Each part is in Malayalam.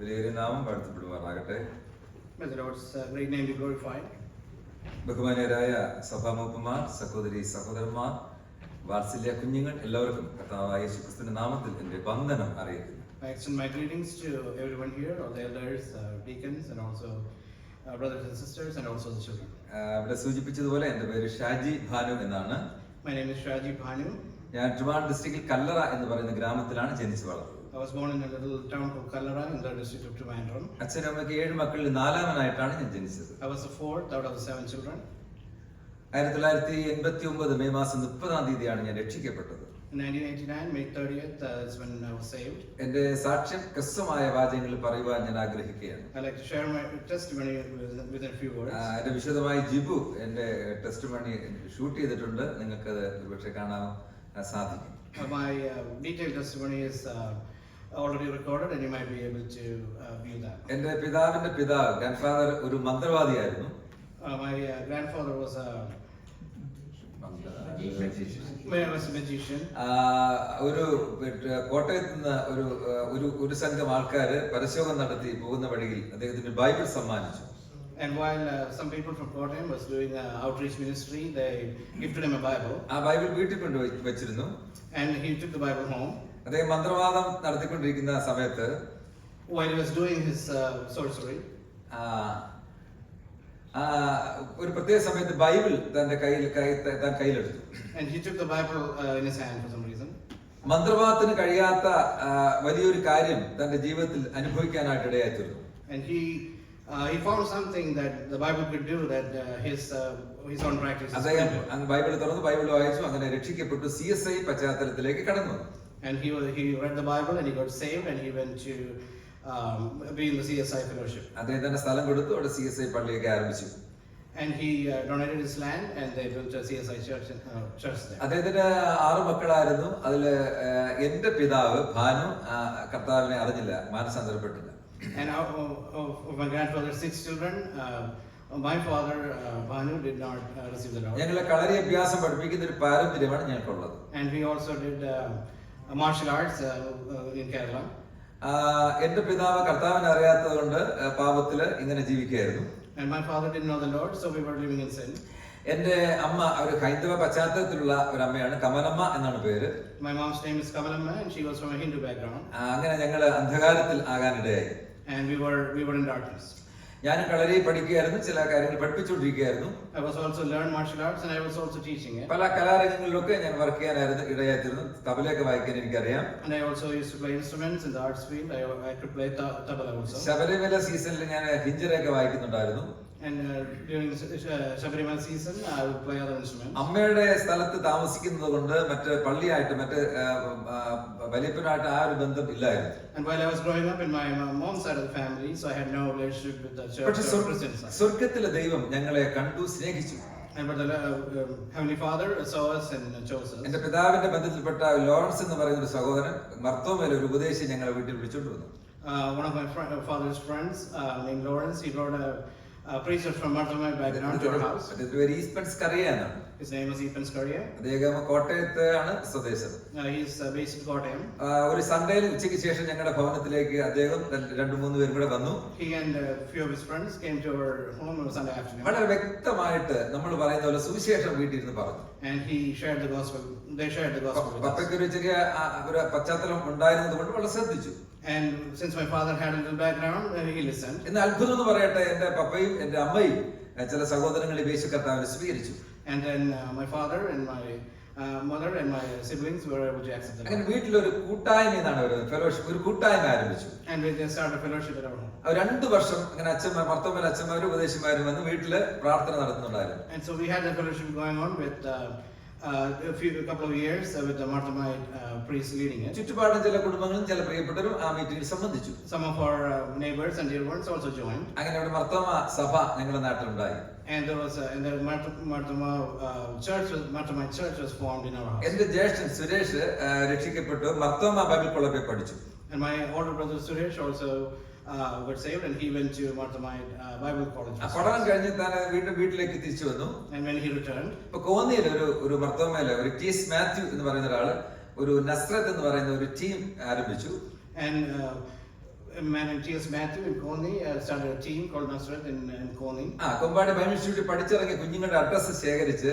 May the Lord's great name be glorified. ബഹുമാന്യരായ സഭാമൂപ്പന്മാർ, സഹോദരി സഹോദരന്മാർ, വാത്സല്യ കുഞ്ഞുങ്ങൾ എല്ലാവർക്കും കർത്താവായ യേശുക്രിസ്തുവിന്റെ നാമത്തിൽ എൻ്റെ വന്ദനം അറിയിക്കുന്നു. I extend my greetings to everyone here, all the elders, deacons, and also brothers and sisters, and also the children. ഇവിടെ സൂചിപ്പിച്ചതുപോലെ എൻ്റെ പേര് ഷാജി ഭാനു എന്നാണ്. My name is Shaji Bhanu. ഞാൻ ട്രിവാൻഡ്രം ഡിസ്ട്രിക്റ്റിൽ കല്ലറ എന്ന് പറയുന്ന ഗ്രാമത്തിലാണ് ജനിച്ചു വളർന്നത്. I was born in a little town called Kallara in the district of Trivandrum. അച്ഛനും അമ്മയ്ക്ക് 7 മക്കളിൽ 4ാമനായിട്ടാണ് ഞാൻ ജനിച്ചത്. I was the 4th out of the 7 children. 1989 May മാസം 30-ാം തീയതിയാണ് ഞാൻ രക്ഷിക്കപ്പെട്ടത്. In 1989, May 30th is when I was saved. എൻ്റെ സാക്ഷ്യം ഹ്രസ്വമായ വാചകങ്ങളിൽ പറയുവാൻ ഞാൻ ആഗ്രഹിക്കുകയാണ്. I'd like to share my testimony within a few words. എൻ്റെ വിശദമായി ജിബു എൻ്റെ ടെസ്റ്റിമണി ഷൂട്ട് ചെയ്തിട്ടുണ്ട്. നിങ്ങൾക്കത് ഒരുപക്ഷെ കാണാൻ സാധിക്കും. My detailed testimony is already recorded and you might be able to view that. എൻ്റെ പിതാവിന്റെ പിതാവ് ഗ്രാൻഡ്ഫാദർ ഒരു മന്ത്രവാദിയായിരുന്നു. My grandfather was a magician. ഒരു കോട്ടയത്ത് നിന്ന് ഒരു സംഘം ആൾക്കാർ പരസ്യോഗം നടത്തി പോകുന്ന വഴിയിൽ അദ്ദേഹത്തിന് ബൈബിൾ സമ്മാനിച്ചു. And while some people from Kottayam was doing outreach ministry, they gifted him a Bible. ആ ബൈബിൾ വീട്ടിൽ കൊണ്ട് വെച്ചിരുന്നു. And he took the Bible home. അദ്ദേഹം മന്ത്രവാദം നടത്തിക്കൊണ്ടിരിക്കുന്ന സമയത്ത് while he was doing his sorcery, ഒരു പ്രത്യേക സമയത്ത് ബൈബിൾ തന്റെ കയ്യിലെടുത്തു. and he took the Bible in his hand for some reason. മന്ത്രവാദത്തിന് കഴിയാത്ത വലിയൊരു കാര്യം തന്റെ ജീവിതത്തിൽ അനുഭവിക്കാനായിട്ട് ഇടയായിത്തീർന്നു. And he found something that the Bible could do that his own practice. അദ്ദേഹം ബൈബിൾ തുറന്ന് ബൈബിൾ വായിച്ചു. അങ്ങനെ രക്ഷിക്കപ്പെട്ടു. CSI പശ്ചാത്തലത്തിലേക്ക് കടന്നു. And he read the Bible and he got saved and he went to be in the CSI fellowship. അദ്ദേഹം തന്നെ സ്ഥലം കൊടുത്തു. അവിടെ CSI പള്ളിയൊക്കെ ആരംഭിച്ചു. And he donated his land and they built a CSI church there. അദ്ദേഹത്തിന് 6 മക്കളായിരുന്നു. അതില് എന്റെ പിതാവ് ഭാനു കർത്താവിനെ അറിഞ്ഞില്ല, മാനസാന്തരപ്പെട്ടില്ല. And of my grandfather's 6 children, my father Bhanu did not receive the Lord. ഞങ്ങളെ കളരി അഭ്യാസം പഠിപ്പിക്കുന്ന ഒരു പാരമ്പര്യമാണ് ഞങ്ങൾക്കുള്ളത്. And we also did martial arts in Kerala. എന്റെ പിതാവ് കർത്താവിനെ അറിയാത്തതുകൊണ്ട് പാപത്തില് ഇങ്ങനെ ജീവിക്കുകയായിരുന്നു. And my father didn't know the Lord, so we were living in sin. എന്റെ അമ്മ ഒരു ഹൈന്ദവ പശ്ചാത്തലത്തിലുള്ള ഒരു അമ്മയാണ്. കമലമ്മ എന്നാണ് പേര്. My mom's name is Kamalamma and she was from a Hindu background. അങ്ങനെ ഞങ്ങൾ അന്ധകാരത്തിൽ ആകാനിടയായി. And we were in darkness. ഞാനും കളരി പഠിക്കുകയായിരുന്നു. ചില കാര്യങ്ങൾ പഠിപ്പിച്ചുകൊണ്ടിരിക്കുകയായിരുന്നു. I was also learned martial arts and I was also teaching it. പല കലാരംഗങ്ങളിലൊക്കെ ഞാൻ വർക്ക് ചെയ്യാനായിരുന്നു ഇടയായിത്തീർന്നു. തബലയൊക്കെ വായിക്കാൻ എനിക്കറിയാം. And I also used to play instruments in the arts field. I could play tabla also. Sabarimala സീസണിൽ ഞാൻ ഹിഞ്ചറൊക്കെ വായിക്കുന്നുണ്ടായിരുന്നു. And during Shabarimala season I would play other instruments. അമ്മയുടെ സ്ഥലത്ത് താമസിക്കുന്നത് കൊണ്ട് മറ്റ് പള്ളിയായിട്ട് മറ്റ് വലിയപ്പനായിട്ട് ആ ഒരു ബന്ധം ഇല്ലായിരുന്നു. And while I was growing up in my mom's side of the family, so I had no relationship with the church or Christian side. സ്വർഗ്ഗത്തിലെ ദൈവം ഞങ്ങളെ കണ്ടു, സ്നേഹിച്ചു. And but the Heavenly Father saw us and chose us. എന്റെ പിതാവിന്റെ ബന്ധത്തിൽപ്പെട്ട ലോറൻസ് എന്ന് പറയുന്ന ഒരു സഹോദരൻ മർത്തോമേൽ ഒരു ഉപദേശി ഞങ്ങളെ വീട്ടിൽ വിളിച്ചോണ്ട് വന്നു. One of my father's friends named Lawrence, he brought a preacher from Marthamai background to our house. His name was Epen Skaria. അദ്ദേഹം കോട്ടയത്ത് ആണ് സ്വദേശം. He is based in Kottayam. ഒരു സൺഡേയിൽ ഉച്ചയ്ക്ക് ശേഷം ഞങ്ങളുടെ ഭവനത്തിലേക്ക് അദ്ദേഹം 2-3 പേരും കൂടെ വന്നു. He and a few of his friends came to our home on Sunday afternoon. വളരെ വ്യക്തമായിട്ട് നമ്മൾ പറയുന്ന പോലെ സുവിശേഷം വീട്ടിൽ ഇരുന്ന് പറഞ്ഞു. And he shared the gospel. They shared the gospel with us. പപ്പയ്ക്ക് ഒരു ചെറിയ ഒരു പശ്ചാത്തലം ഉണ്ടായിരുന്നത് കൊണ്ട് വളരെ ശ്രദ്ധിച്ചു. And since my father had a little background, he listened. എന്നാൽ അത്ഭുതം എന്ന് പറയട്ടെ, എന്റെ പപ്പയും എന്റെ അമ്മയും ചില സഹോദരങ്ങളെ യേശു കർത്താവിനെ സ്വീകരിച്ചു. And then my father and my mother and my siblings were able to accept the Lord. അങ്ങനെ വീട്ടിലൊരു കൂട്ടായ്മ എന്നാണ് ഒരു ഫെലോഷിപ്പ്, ഒരു കൂട്ടായ്മ ആരംഭിച്ചു. And we started a fellowship at our home. 2 വർഷം അങ്ങനെ അച്ഛന്മാർ മർത്തോമേൽ അച്ഛന്മാരും ഉപദേശിമാരും വന്ന് വീട്ടില് പ്രാർത്ഥന നടത്തുന്നുണ്ടായിരുന്നു. And so we had that fellowship going on with a couple of years with the Marthamite priest leading it. ചുറ്റുപാടും ചില കുടുംബങ്ങളും ചില പ്രിയപ്പെട്ടവരും ആ മീറ്റിംഗിൽ സംബന്ധിച്ചു. Some of our neighbors and dear ones also joined. അങ്ങനെ ഒരു മർത്തോമ സഭ ഞങ്ങളുടെ നാട്ടിലുണ്ടായി. And there was and the Marthamite church was formed in our house. എന്റെ ജ്യേഷ്ഠൻ സുരേഷ് രക്ഷിക്കപ്പെട്ടു, മർത്തോമ ബൈബിൾ കോളേജിൽ പഠിച്ചു. And my older brother Suresh also got saved and he went to Marthamite Bible College. പഠനം കഴിഞ്ഞ് താൻ വീട്ടിലേക്ക് തിരിച്ചു വന്നു. And when he returned, ഇപ്പൊ കോന്നിയിൽ ഒരു മർത്തോമയില് ഒരു ടീസ് മാത്യു എന്ന് പറയുന്ന ഒരാള് ഒരു നസ്രത്ത് എന്ന് പറയുന്ന ഒരു ടീം ആരംഭിച്ചു. And a man named T.S. Matthew in Coney started a team called Nazareth in Coney. Kombadi Bible ഇൻസ്റ്റിറ്റ്യൂട്ടിൽ പഠിച്ചിറങ്ങിയ കുഞ്ഞുങ്ങളുടെ അഡ്രസ്സ് ശേഖരിച്ച്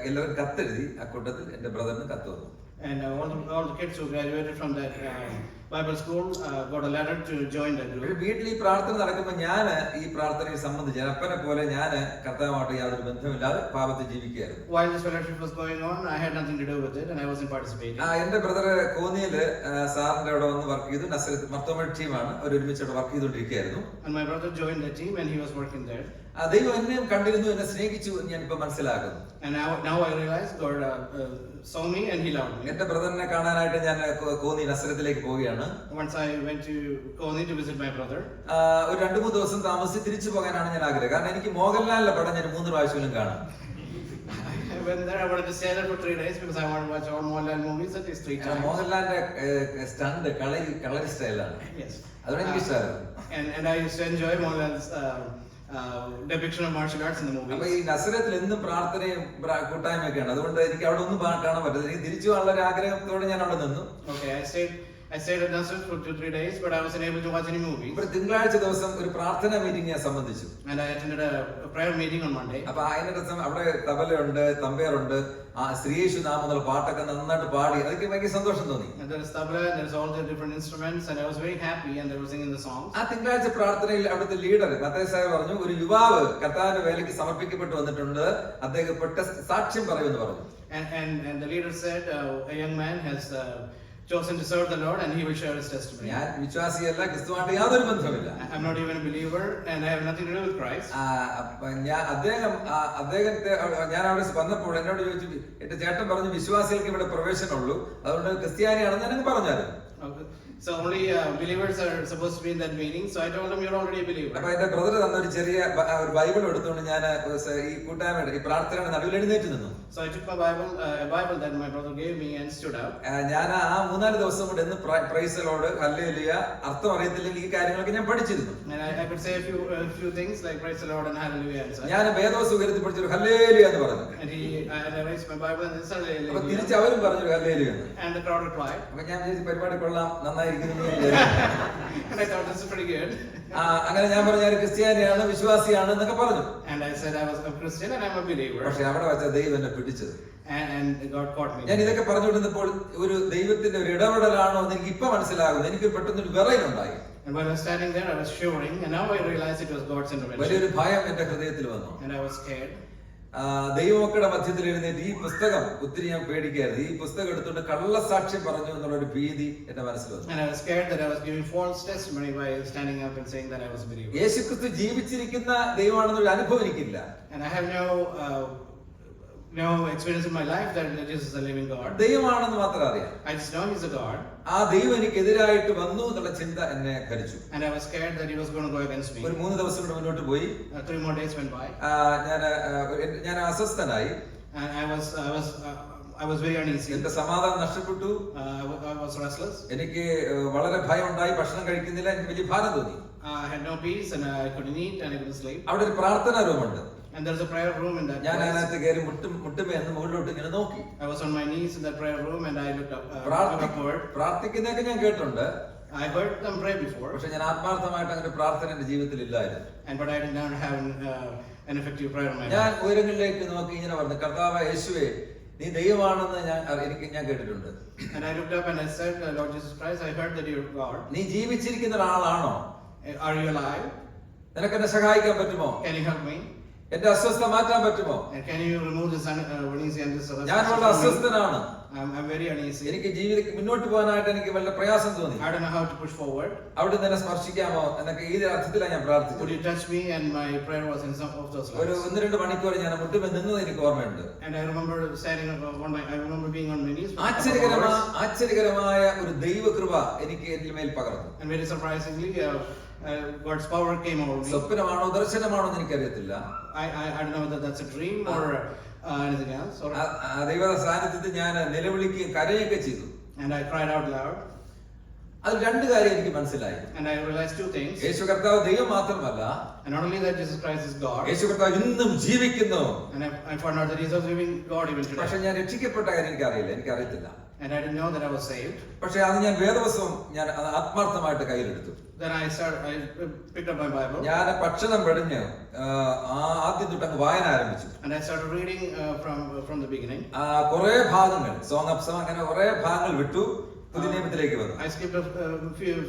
എല്ലാവരും കത്തെഴുതി. ആ കൂട്ടത്തിൽ എന്റെ ബ്രദറിന് കത്ത് വന്നു. And all the kids who graduated from that Bible school got a letter to join that group. വീട്ടിൽ ഈ പ്രാർത്ഥന നടക്കുമ്പോൾ ഞാൻ ഈ പ്രാർത്ഥനയെ സംബന്ധിച്ച് അപ്പനെ പോലെ ഞാൻ കർത്താവുമായിട്ട് യാതൊരു ബന്ധമില്ലാതെ പാപത്തിൽ ജീവിക്കുകയായിരുന്നു. While this fellowship was going on, I had nothing to do with it and I wasn't participating. എന്റെ ബ്രദർ കോന്നിയില് സാറിന്റെ അവിടെ വന്ന് വർക്ക് ചെയ്തു. നസറത്ത് മർത്തോമ ടീമാണ് അവർ ഒരുമിച്ച് അവിടെ work ചെയ്തുകൊണ്ടിരിക്കുകയായിരുന്നു. And my brother joined the team and he was working there. ദൈവം എന്നെയും കണ്ടിരുന്നു, എന്നെ സ്നേഹിച്ചു എന്ന് ഞാൻ ഇപ്പൊ മനസ്സിലാക്കുന്നു. And now I realize God saw me and he loved me. എന്റെ ബ്രദറിനെ കാണാനായിട്ട് ഞാൻ കോന്നി നസറത്തിലേക്ക് പോവുകയാണ്. Once I went to Coney to visit my brother. ഒരു 2-3 ദിവസം താമസിച്ച് തിരിച്ചു പോകാനാണ് ഞാൻ ആഗ്രഹം. കാരണം എനിക്ക് മോഹൻലാലിന്റെ പടം ഞാൻ 3 പ്രാവശ്യം കാണും. I went there. I wanted to stay there for 3 days because I want to watch all Mohanlal movies at least 3 times. മോഹൻലാലിന്റെ സ്റ്റണ്ട് കളരി സ്റ്റൈലാണ്. Yes. അതുകൊണ്ട് എനിക്ക് ഇഷ്ടമായിരുന്നു. And I used to enjoy Mohanlal's depiction of martial arts in the movies. അപ്പൊ ഈ നസറത്തിൽ എന്നും പ്രാർത്ഥനയും കൂട്ടായ്മയൊക്കെയാണ്. അതുകൊണ്ട് എനിക്ക് അവിടെ ഒന്നും കാണാൻ പറ്റില്ല. എനിക്ക് തിരിച്ചു പോകാനുള്ള ഒരു ആഗ്രഹത്തോടെ ഞാൻ അവിടെ നിന്നു. Okay, I stayed at Nazareth for 2-3 days, but I wasn't able to watch any movies. ഒരു തിങ്കളാഴ്ച ദിവസം ഒരു പ്രാർത്ഥന മീറ്റിംഗ് ഞാൻ സംബന്ധിച്ചു. And I attended a prayer meeting on Monday. അപ്പൊ അതിന്റെ അവിടെ തബലയുണ്ട്, തമ്പേറുണ്ട്, ശ്രീയേശു നാമം എന്നുള്ള പാട്ടൊക്കെ നന്നായിട്ട് പാടി. അതൊക്കെ ഭയങ്കര സന്തോഷം തോന്നി. And there is tabla, there is all the different instruments, and I was very happy, and they were singing the songs. ആ തിങ്കളാഴ്ച പ്രാർത്ഥനയിൽ അവിടുത്തെ ലീഡർ മത്തായി സാഹിബ് പറഞ്ഞു, ഒരു യുവാവ് കർത്താവിന്റെ വേലയ്ക്ക് സമർപ്പിക്കപ്പെട്ടു വന്നിട്ടുണ്ട്, അദ്ദേഹം സാക്ഷ്യം പറയുമെന്ന് പറഞ്ഞു. And the leader said a young man has chosen to serve the Lord and he will share his testimony. ഞാൻ വിശ്വാസിയല്ല, ക്രിസ്തുവായിട്ട് യാതൊരു ബന്ധമില്ല. I'm not even a believer and I have nothing to do with Christ. അദ്ദേഹത്തെ ഞാൻ അവിടെ വന്നപ്പോൾ എന്നോട് ചോദിച്ചു, എന്റെ ചേട്ടൻ പറഞ്ഞു വിശ്വാസികൾക്ക് ഇവിടെ പ്രവേശനമുള്ളൂ, അതുകൊണ്ട് ക്രിസ്ത്യാനിയാണെന്ന് ഞാനങ്ങ് പറഞ്ഞായിരുന്നു. So only believers are supposed to be in that meeting. So I told him you're already a believer. അപ്പൊ എന്റെ ബ്രദർ തന്ന ഒരു ചെറിയ ഒരു ബൈബിൾ എടുത്തുകൊണ്ട് ഞാൻ ഈ കൂട്ടായ്മയുടെ ഈ പ്രാർത്ഥനയുടെ നടുവിൽ എഴുന്നേറ്റ് നിന്നു. So I took my Bible, a Bible that my brother gave me, and stood up. ഞാൻ ആ 3-4 ദിവസം കൊണ്ട് എന്ന് പ്രൈസ് ദി ലോർഡ്, ഹല്ലേലൂയ, അർത്ഥം അറിയത്തില്ലെങ്കിൽ ഈ കാര്യങ്ങളൊക്കെ ഞാൻ പഠിച്ചിരുന്നു. And I could say a few things like praise the Lord and hallelujah and such. ഞാൻ വേദോസ് ഉയർത്തി പഠിച്ചൊരു ഹല്ലേലൂയ എന്ന് പറഞ്ഞു. And I raised my Bible and said hallelujah. അപ്പൊ തിരിച്ച് അവരും പറഞ്ഞു ഹല്ലേലൂയ എന്ന്. And the crowd replied. അപ്പൊ ഞാൻ വിചാരിച്ചു പരിപാടി കൊള്ളാം, നന്നായിരിക്കുന്നു. And I thought this is pretty good. അങ്ങനെ ഞാൻ പറഞ്ഞു ഞാൻ ക്രിസ്ത്യാനിയാണ്, വിശ്വാസിയാണ് എന്നൊക്കെ പറഞ്ഞു. And I said I was a Christian and I'm a believer. പക്ഷെ അവിടെ വെച്ച ദൈവം എന്നെ പിടിച്ചത്. And God caught me. ഞാൻ ഇതൊക്കെ പറഞ്ഞുകൊണ്ടിരുന്നപ്പോൾ ഒരു ദൈവത്തിന്റെ ഒരു ഇടപെടലാണോ എന്ന് എനിക്ക് ഇപ്പൊ മനസ്സിലാകുന്നു. എനിക്ക് പെട്ടെന്നൊരു വിറയലുണ്ടായി. And while I was standing there, I was shivering, and now I realized it was God's intervention. വലിയൊരു ഭയം എന്റെ ഹൃദയത്തിൽ വന്നു. And I was scared. ദൈവമക്കളുടെ മധ്യത്തിൽ എഴുന്നേറ്റ് ഈ പുസ്തകം ഒത്തിരി ഞാൻ പേടിക്കായിരുന്നു. ഈ പുസ്തകം എടുത്തുകൊണ്ട് കള്ളസാക്ഷ്യം പറഞ്ഞു എന്നുള്ള ഒരു ഭീതി എന്റെ മനസ്സിൽ വന്നു. And I was scared that I was giving false testimony by standing up and saying that I was a believer. യേശുക്രിസ്തു ജീവിച്ചിരിക്കുന്ന ദൈവമാണെന്നൊരു അനുഭവം എനിക്കില്ല. And I have no experience in my life that Jesus is a living God. ദൈവമാണെന്ന് മാത്രം അറിയാം. I just know He's a God. ആ ദൈവം എനിക്കെതിരായിട്ട് വന്നു എന്നുള്ള ചിന്ത എന്നെ ഭരിച്ചു. And I was scared that He was going to go against me. ഒരു 3 ദിവസം കൂടെ മുന്നോട്ട് പോയി. 3 more days went by. ഞാൻ അസ്വസ്ഥനായി. And I was very uneasy. എന്റെ സമാധാനം നഷ്ടപ്പെട്ടു. I was restless. എനിക്ക് വളരെ ഭയം ഉണ്ടായി. ഭക്ഷണം കഴിക്കുന്നില്ല. എനിക്ക് വലിയ ഭാരം തോന്നി. I had no peace and I couldn't eat and I couldn't sleep. അവിടെ ഒരു പ്രാർത്ഥനാ റൂമുണ്ട്. And there's a prayer room in that. ഞാൻ അതിനകത്ത് കയറി മുട്ടുമേ എന്ന് മുകളിലോട്ട് ഇങ്ങനെ നോക്കി. I was on my knees in that prayer room and I looked up. പ്രാർത്ഥിക്കുന്നതൊക്കെ ഞാൻ കേട്ടുണ്ട്. I heard them pray before. പക്ഷെ ഞാൻ ആത്മാർത്ഥമായിട്ട് അങ്ങനെ പ്രാർത്ഥന എന്റെ ജീവിതത്തിൽ ഇല്ലായിരുന്നു. But I did not have an effective prayer in my life. ഞാൻ ഉയരങ്ങളിലേക്ക് നോക്കി ഇങ്ങനെ പറഞ്ഞു, കർത്താവേ യേശുവേ, നീ ദൈവമാണെന്ന് ഞാൻ കേട്ടിട്ടുണ്ട്. And I looked up and I said, Lord Jesus Christ, I heard that you are God. നീ ജീവിച്ചിരിക്കുന്ന ഒരാളാണോ? Are you alive? നിനക്ക് എന്നെ സഹായിക്കാൻ പറ്റുമോ? Can you help me? എന്റെ അസ്വസ്ഥത മാറ്റാൻ പറ്റുമോ? And can you remove this uneasy and this? ഞാൻ വളരെ അസ്വസ്ഥനാണ്. I'm very uneasy. എനിക്ക് ജീവിതത്തിൽ മുന്നോട്ട് പോകാനായിട്ട് എനിക്ക് വളരെ പ്രയാസം തോന്നി. I don't know how to push forward. അവിടെ തന്നെ സ്പർശിക്കാമോ എന്നൊക്കെ ഈ അർത്ഥത്തിലാണ് ഞാൻ പ്രാർത്ഥിച്ചത്. Would you touch me? And my prayer was in some of those lines. ഒരു 1-2 മണിക്കൂർ ഞാൻ മുട്ടുമേ നിന്നത് എനിക്ക് ഓർമ്മയുണ്ട്. And I remember standing I remember being on my knees. ആശ്ചര്യകരമായ ഒരു ദൈവകൃപ എനിക്ക് എന്നിൽ മേൽ പകർന്നു. And very surprisingly, God's power came over me. സ്വപ്നമാണോ ദർശനമാണോ എന്ന് എനിക്കറിയത്തില്ല. I don't know whether that's a dream or anything else. ദൈവ സാന്നിധ്യത്തിൽ ഞാൻ നിലവിളിക്കുകയും കരയുകയൊക്കെ ചെയ്തു. And I cried out loud. അതിൽ 2 കാര്യം എനിക്ക് മനസ്സിലായി. And I realized 2 things. യേശു കർത്താവ് ദൈവം മാത്രമല്ല. And not only that Jesus Christ is God. യേശു കർത്താവ് ഇന്നും ജീവിക്കുന്നു. And I found out that He is a living God even today. പക്ഷെ ഞാൻ രക്ഷിക്കപ്പെട്ട കാര്യം എനിക്കറിയില്ല. And I didn't know that I was saved. പക്ഷെ അത് ഞാൻ വേദവസ്വം ഞാൻ ആത്മാർത്ഥമായിട്ട് കയ്യിലെടുത്തു. Then I picked up my Bible. ഞാൻ ഭക്ഷണം വെടിഞ്ഞ് ആദ്യം തൊട്ട് വായന ആരംഭിച്ചു. And I started reading from the beginning. കുറെ ഭാഗങ്ങൾ സോങ് ഓഫ് സോങ് അങ്ങനെ കുറെ ഭാഗങ്ങൾ വിട്ടു പുതിയ നിയമത്തിലേക്ക് വന്നു. I skipped a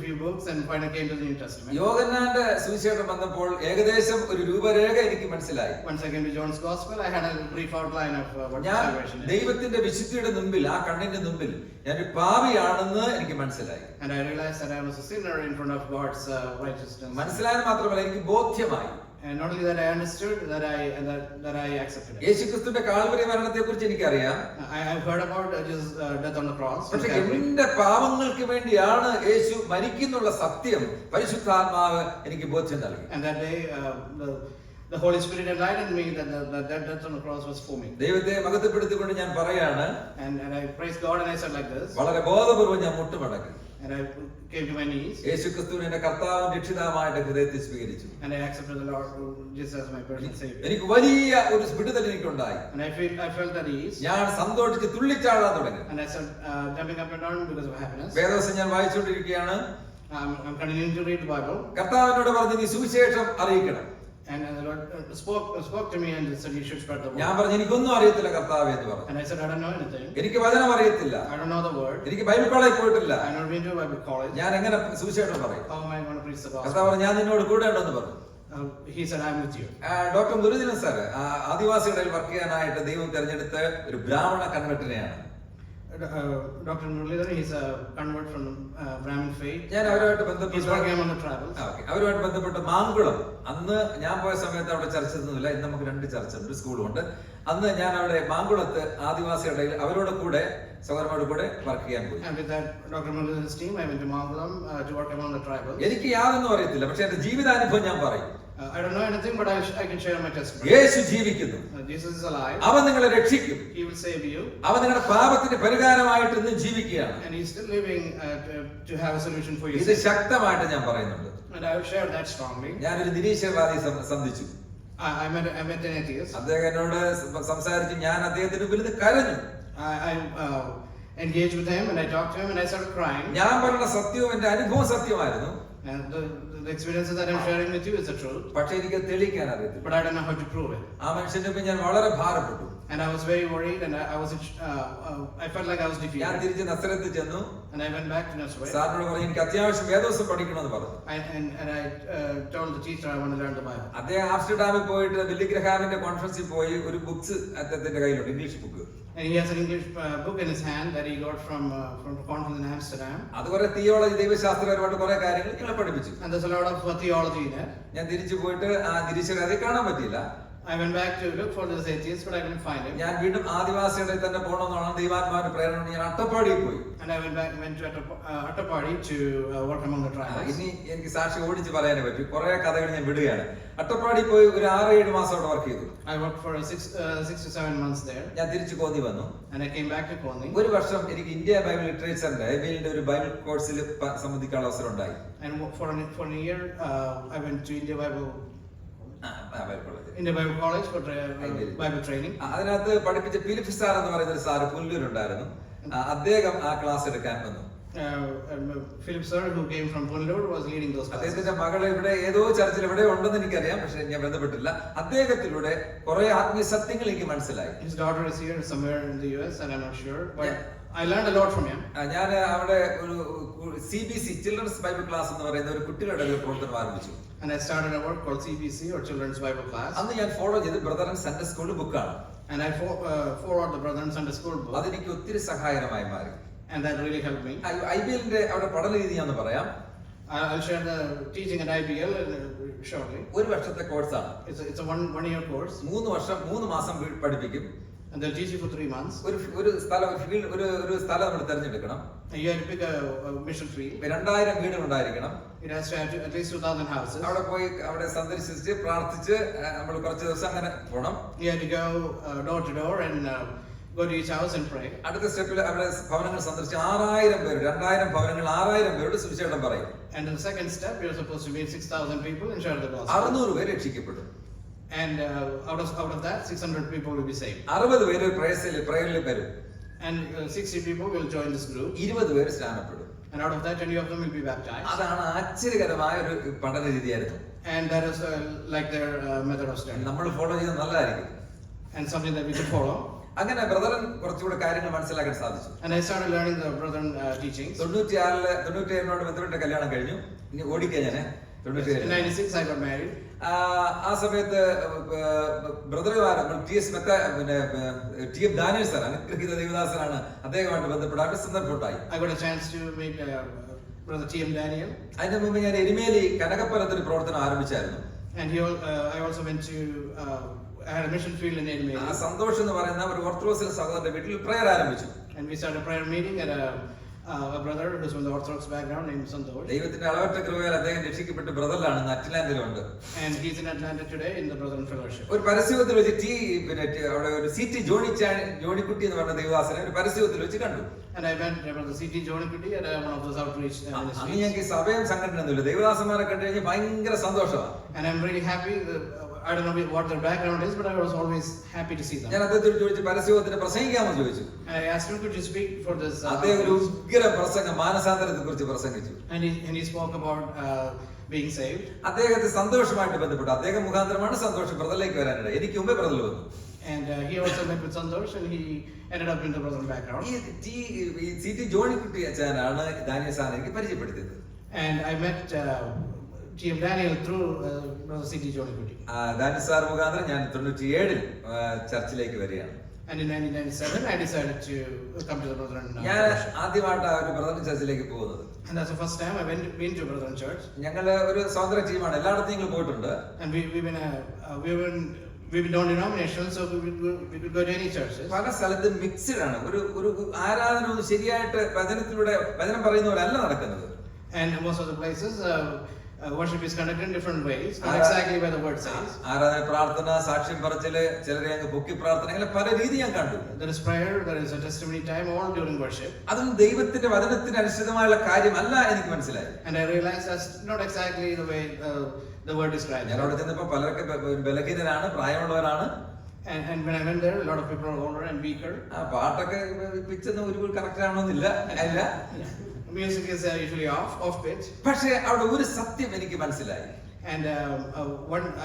few books and finally came to the New Testament. യോഹന്നാന്റെ സുവിശേഷം വന്നപ്പോൾ ഏകദേശം ഒരു രൂപരേഖ എനിക്ക് മനസ്സിലായി. Once I came to John's Gospel, I had a brief outline of what salvation is. ദൈവത്തിന്റെ വിശുദ്ധിയുടെ മുമ്പിൽ ആ കണ്ണിന്റെ മുമ്പിൽ ഞാനൊരു പാപിയാണെന്ന് എനിക്ക് മനസ്സിലായി. And I realized that I was a sinner in front of God's righteousness. മനസ്സിലായത് മാത്രമല്ല എനിക്ക് ബോധ്യമായി. And not only that I understood, that I accepted it. യേശുക്രിസ്തുവിന്റെ കാൽവരി മരണത്തെക്കുറിച്ച് എനിക്കറിയാം. I have heard about Jesus' death on the cross. പക്ഷേ എന്റെ പാപങ്ങൾക്ക് വേണ്ടിയാണ് യേശു മരിക്കുന്നുള്ള സത്യം പരിശുദ്ധാത്മാവ് എനിക്ക് ബോധ്യം നൽകി. And that day the Holy Spirit enlightened me that death on the cross was for me. ദൈവത്തെ മഹത്വപ്പെടുത്തിക്കൊണ്ട് ഞാൻ പറയാണ്. And I praised God and I said like this. വളരെ ബോധപൂർവ്വം ഞാൻ മുട്ടുമടക്കി. And I came to my knees. യേശുക്രിസ്തുവിനെ എന്റെ കർത്താവും രക്ഷിതാവുമായിട്ട് ഹൃദയത്തിൽ സ്വീകരിച്ചു. And I accepted the Lord Jesus as my personal Savior. എനിക്ക് വലിയ ഒരു വിടുതൽ എനിക്കുണ്ടായി. And I felt at ease. ഞാൻ സന്തോഷിച്ച് തുള്ളിച്ചാടാൻ തുടങ്ങി. And I started jumping up and down because of happiness. വേദവസം ഞാൻ വായിച്ചുകൊണ്ടിരിക്കുകയാണ്. I'm continuing to read the Bible. കർത്താവിനോട് പറഞ്ഞു നീ സുവിശേഷം അറിയിക്കണം. And the Lord spoke to me and said you should spread the word. ഞാൻ പറഞ്ഞു എനിക്കൊന്നും അറിയത്തില്ല കർത്താവേ എന്ന് പറഞ്ഞു. And I said I don't know anything. എനിക്ക് വചനം അറിയത്തില്ല. I don't know the word. എനിക്ക് ബൈബിൾ കോളേജിൽ പോയിട്ടില്ല. I never been to a Bible college. ഞാൻ എങ്ങനെ സുവിശേഷം പറയും? How am I going to preach the gospel? കർത്താവ് പറഞ്ഞു ഞാൻ നിന്നോട് കൂടെ ഉണ്ടെന്ന് പറഞ്ഞു. He said I'm with you. Doctor Muraleedharan sir ആദിവാസികളിൽ വർക്ക് ചെയ്യാനായിട്ട് ദൈവം തെരഞ്ഞെടുത്ത ഒരു ബ്രാഹ്മണ കൺവെർട്ടനെയാണ്. Dr. Muralidharan, he's a convert from Brahmin faith. ഞാൻ അവരുമായിട്ട് He's working among the tribals. അവരുമായിട്ട് ബന്ധപ്പെട്ട് മാങ്കുളം അന്ന് ഞാൻ പോയ സമയത്ത് അവിടെ ചർച്ച ഒന്നുമില്ല. ഇന്ന് നമുക്ക് 2 ചർച്ച ഉണ്ട്, സ്കൂളും ഉണ്ട്. അന്ന് ഞാൻ അവിടെ മാങ്കുളത്ത് ആദിവാസികളുടെ അവരോട് കൂടെ സഹോദരന്മാരുടെ കൂടെ വർക്ക് ചെയ്യാൻ പോയി. And with that Dr. Muralidharan's team, I went to Mangalam to work among the tribals. എനിക്ക് യാതൊന്നും അറിയത്തില്ല, പക്ഷെ എന്റെ ജീവിതാനുഭവം ഞാൻ പറയും. I don't know anything, but I can share my testimony. യേശു ജീവിക്കുന്നു. Jesus is alive. അവൻ നിങ്ങളെ രക്ഷിക്കും. He will save you. അവൻ നിങ്ങളുടെ പാപത്തിന്റെ പരിഹാരമായിട്ട് ഇന്ന് ജീവിക്കുകയാണ്. And he's still living to have a solution for you. ഇത് ശക്തമായിട്ട് ഞാൻ പറയുന്നുണ്ട്. And I will share that strongly. ഞാനൊരു നിരീശ്വരവാദി സന്ധിച്ചു. I met an atheist. അദ്ദേഹം എന്നോട് സംസാരിച്ച് ഞാൻ അദ്ദേഹത്തിന് മുമ്പിൽ കരഞ്ഞു. I engaged with him and I talked to him and I started crying. ഞാൻ പറഞ്ഞ സത്യവും എന്റെ അനുഭവം സത്യമായിരുന്നു. And the experiences that I'm sharing with you is the truth. പക്ഷേ എനിക്ക് തെളിയിക്കാൻ അറിയത്തില്ല. But I don't know how to prove it. ആ മനുഷ്യന്റെ മുമ്പിൽ ഞാൻ വളരെ ഭാരപ്പെട്ടു. And I was very worried and I felt like I was defeated. ഞാൻ തിരിച്ച് നസറത്തിൽ ചെന്നു. And I went back to Nazareth. സാറിനോട് പറഞ്ഞു എനിക്ക് അത്യാവശ്യം വേദവസം പഠിക്കണമെന്ന് പറഞ്ഞു. And I told the teacher I want to learn the Bible. അദ്ദേഹം ആംസ്റ്റർഡാമിൽ പോയിട്ട് ബില്ലി ഗ്രഹാമിന്റെ കോൺഫറൻസിൽ പോയി ഒരു ബുക്സ് അദ്ദേഹത്തിന്റെ കയ്യിലുണ്ട്, English book. And he has an English book in his hand that he got from a conference in Amsterdam. അത് കുറെ തിയോളജി ദൈവശാസ്ത്രപരമായിട്ട് കുറെ കാര്യങ്ങൾ ഞങ്ങളെ പഠിപ്പിച്ചു. And there's a lot of theology in it. ഞാൻ തിരിച്ചു പോയിട്ട് ആ നിരീശ്വരവാദിയെ കാണാൻ പറ്റിയില്ല. I went back to look for this atheist, but I couldn't find him. ഞാൻ വീണ്ടും ആദിവാസികളെ തന്നെ പോകണമെന്നാണ് ദൈവാത്മാവിന്റെ പ്രേരണ. ഞാൻ അട്ടപ്പാടിയിൽ പോയി. And I went to Attapadi to work among the tribals. ഇനി എനിക്ക് സാക്ഷി ഓടിച്ച് പറയാനേ പറ്റും. കുറെ കഥകൾ ഞാൻ വിടുകയാണ്. അട്ടപ്പാടി പോയി ഒരു 6-7 മാസം അവിടെ വർക്ക് ചെയ്തു. I worked for 6 to 7 months there. ഞാൻ തിരിച്ചു കോന്നി വന്നു. And I came back to Konni. ഒരു വർഷം എനിക്ക് ഇന്ത്യ ബൈബിൾ ലിറ്ററേച്ചറിന്റെ ഐബിലിന്റെ ഒരു ബൈബിൾ കോഴ്സിൽ സംബന്ധിക്കാനുള്ള അവസരം ഉണ്ടായി. And for a year I went to India Bible College for Bible training. അതിനകത്ത് പഠിപ്പിച്ച ഫിലിപ്പ് സാർ എന്ന് പറയുന്ന ഒരു സാറ് പുല്ലൂരുണ്ടായിരുന്നു. അദ്ദേഹം ആ ക്ലാസ് എടുക്കാൻ വന്നു. Philip sir, who came from Pullur, was leading those classes. അദ്ദേഹത്തിന്റെ മകൾ ഇവിടെ ഏതോ ചർച്ചിൽ എവിടെ ഉണ്ടെന്ന് എനിക്കറിയാം, പക്ഷെ ഞാൻ ബന്ധപ്പെട്ടില്ല. അദ്ദേഹത്തിലൂടെ കുറെ ആത്മീയ സത്യങ്ങൾ എനിക്ക് മനസ്സിലായി. His daughter is here somewhere in the US and I'm not sure, but I learned a lot from him. ഞാൻ അവിടെ ഒരു CBC ചിൽഡ്രൻസ് ബൈബിൾ ക്ലാസ് എന്ന് പറയുന്ന ഒരു കുട്ടികളുടെ ഒരു പ്രവർത്തനം ആരംഭിച്ചു. And I started a work called CBC or Children's Bible Class. അന്ന് ഞാൻ ഫോളോ ചെയ്ത് ബ്രദർ സൺഡേ സ്കൂൾ ബുക്കാണ്. And I followed the Brethren Sunday School book. അതെനിക്ക് ഒത്തിരി സഹായകരമായി മാറി. And that really helped me. IBLന്റെ അവിടെ പഠന രീതി ഞാൻ പറയാം. I'll share the teaching at IBL shortly. ഒരു വർഷത്തെ കോഴ്സാണ്. It's a one year course. 3 മാസം പഠിപ്പിക്കും. And they'll teach you for 3 months. ഒരു സ്ഥലം നമ്മൾ തിരഞ്ഞെടുക്കണം. You have to pick a mission field. 2000 വീടുകൾ ഉണ്ടായിരിക്കണം. It has to have at least 2000 houses. അവിടെ പോയി അവിടെ സന്ദർശിച്ച് പ്രാർത്ഥിച്ച് നമ്മൾ കുറച്ച് ദിവസം അങ്ങനെ പോകണം. You have to go door to door and go to each house and pray. അടുത്ത സ്റ്റെപ്പിൽ അവിടെ ഭവനങ്ങൾ സന്ദർശിച്ച് 6000 പേര് 2000 ഭവനങ്ങൾ 6000 പേരോട് സുവിശേഷം പറയും. And in the second step you're supposed to meet 6000 people and share the gospel. 600 പേര് രക്ഷിക്കപ്പെടും. And out of that 600 people will be saved. 60 പേര് പ്രേയറിൽ വരും. And 60 people will join this group. 20 പേര് സ്നാനപ്പെടും. And out of that, 20 of them will be baptized. അതാണ് ആശ്ചര്യകരമായ ഒരു പഠന രീതിയായിരുന്നു. And that is like their method of study. നമ്മൾ ഫോളോ ചെയ്യുന്നത് നല്ലതായിരിക്കും. And something that we should follow. അങ്ങനെ ബ്രദറൻ കുറച്ചുകൂടെ കാര്യങ്ങൾ മനസ്സിലാക്കാൻ സാധിച്ചു. And I started learning the brethren teachings. 97 ബന്ധപ്പെട്ട കല്യാണം കഴിഞ്ഞു. ഇനി ഓടിക്കാൻ ഞാൻ In 96 I got married. ആ സമയത്ത് ടി.എഫ്. ദാനിയേൽ സാർ അനുഗ്രഹീത ദേവദാസനാണ്, അദ്ദേഹമായിട്ട് ബന്ധപ്പെടാൻ സന്ദർഭമുണ്ടായി. I got a chance to meet Brother T.M. Daniel. അതിന് മുമ്പ് ഞാൻ എരുമേലി കനകപ്പലത്തിൽ പ്രവർത്തനം ആരംഭിച്ചായിരുന്നു. And I also went to I had a mission field in Erimeli. ആ സന്തോഷം എന്ന് പറയുന്ന ഒരു ഓർത്തഡോക്സ് സഹോദരന്റെ വീട്ടിൽ പ്രയർ ആരംഭിച്ചു. And we started a prayer meeting at a brother who's from the Orthodox background named Santosh. ദൈവത്തിന്റെ അളവറ്റ കൃപയാൽ അദ്ദേഹം രക്ഷിക്കപ്പെട്ട് ബ്രദറിലാണ്, അറ്റ്ലാന്റിലുണ്ട്. And he's in Atlanta today in the Brethren Fellowship. ഒരു പരസ്യത്തിൽ വെച്ച് അവിടെ ഒരു CT ജോണിക്കുട്ടി എന്ന് പറഞ്ഞ ദേവദാസനെ ഒരു പരസ്യത്തിൽ വെച്ച് കണ്ടു. And I met Brother C.T. Jonikutti at one of those outreach ministries. അന്ന് ഞങ്ങൾക്ക് സഭയും സംഘടനയൊന്നുമില്ല, ദേവദാസന്മാരെ കണ്ടു കഴിഞ്ഞാൽ ഭയങ്കര സന്തോഷമാണ്. And I'm really happy. I don't know what their background is, but I was always happy to see them. ഞാൻ അദ്ദേഹത്തോട് ചോദിച്ചു, പരസ്യത്തിന് പ്രസംഗിക്കാമെന്ന് ചോദിച്ചു. And I asked him, could you speak for this? അദ്ദേഹം ഒരു ഉഗ്ര പ്രസംഗം മാനസാന്തരത്തെ കുറിച്ച് പ്രസംഗിച്ചു. And he spoke about being saved. അദ്ദേഹത്തെ സന്തോഷമായിട്ട് ബന്ധപ്പെട്ടു. അദ്ദേഹം മുഖാന്തരമാണ് സന്തോഷം ബ്രദറിലേക്ക് വരാനിട. എനിക്ക് മുമ്പേ ബ്രദറിൽ വന്നു. And he also met with Santosh, and he ended up in the Brethren background. ഈ CT ജോണിക്കുട്ടി അച്ഛനാണ് ദാനിയേൽ സാറിനെ എനിക്ക് പരിചയപ്പെടുത്തിയത്. And I met T.M. Daniel through Brother C.T. Jonikutti. Daniel sir മുഖാന്തരം ഞാൻ 97 ചർച്ചിലേക്ക് വരികയാണ്. And in 1997 I decided to come to the Brethren ഞാൻ ആദ്യമായിട്ടാണ് ഒരു ബ്രദറൻ ചർച്ചിലേക്ക് പോകുന്നത്. And that's the first time I been to Brethren church. ഞങ്ങള് ഒരു സ്വതന്ത്ര ടീമാണ്, എല്ലായിടത്തും ഞങ്ങൾ പോയിട്ടുണ്ട്. And we've been non-denominational, so we could go to any churches. പല സ്ഥലത്തും മിക്സ്ഡ് ആണ്. ഒരു ആരാധന ഒന്നും ശരിയായിട്ട് വചനത്തിലൂടെ വചനം പറയുന്ന പോലെ അല്ല നടക്കുന്നത്. And most of the places worship is conducted in different ways, not exactly where the word says. ആരാധന, പ്രാർത്ഥന, സാക്ഷ്യം പറച്ചില്, ചിലരെ അങ്ങ് പൊക്കി പ്രാർത്ഥന, അങ്ങനെ പല രീതി ഞാൻ കണ്ടു. There is prayer, there is a testimony time, all during worship. അതും ദൈവത്തിന്റെ വചനത്തിന് അനുസൃതമായുള്ള കാര്യമല്ല എനിക്ക് മനസ്സിലായി. And I realized that's not exactly the way the word describes. ഞാൻ അവിടെ ചെന്നപ്പോൾ പലരൊക്കെ ബലഹീനരാണ്, പ്രായമുള്ളവരാണ്. And when I went there, a lot of people are older and weaker. പാട്ടൊക്കെ പിച്ചൊന്നും ഒരു കറക്റ്റ് ആവണമെന്നില്ല, അല്ല. Music is usually off pitch. പക്ഷേ അവിടെ ഒരു സത്യം എനിക്ക് മനസ്സിലായി. And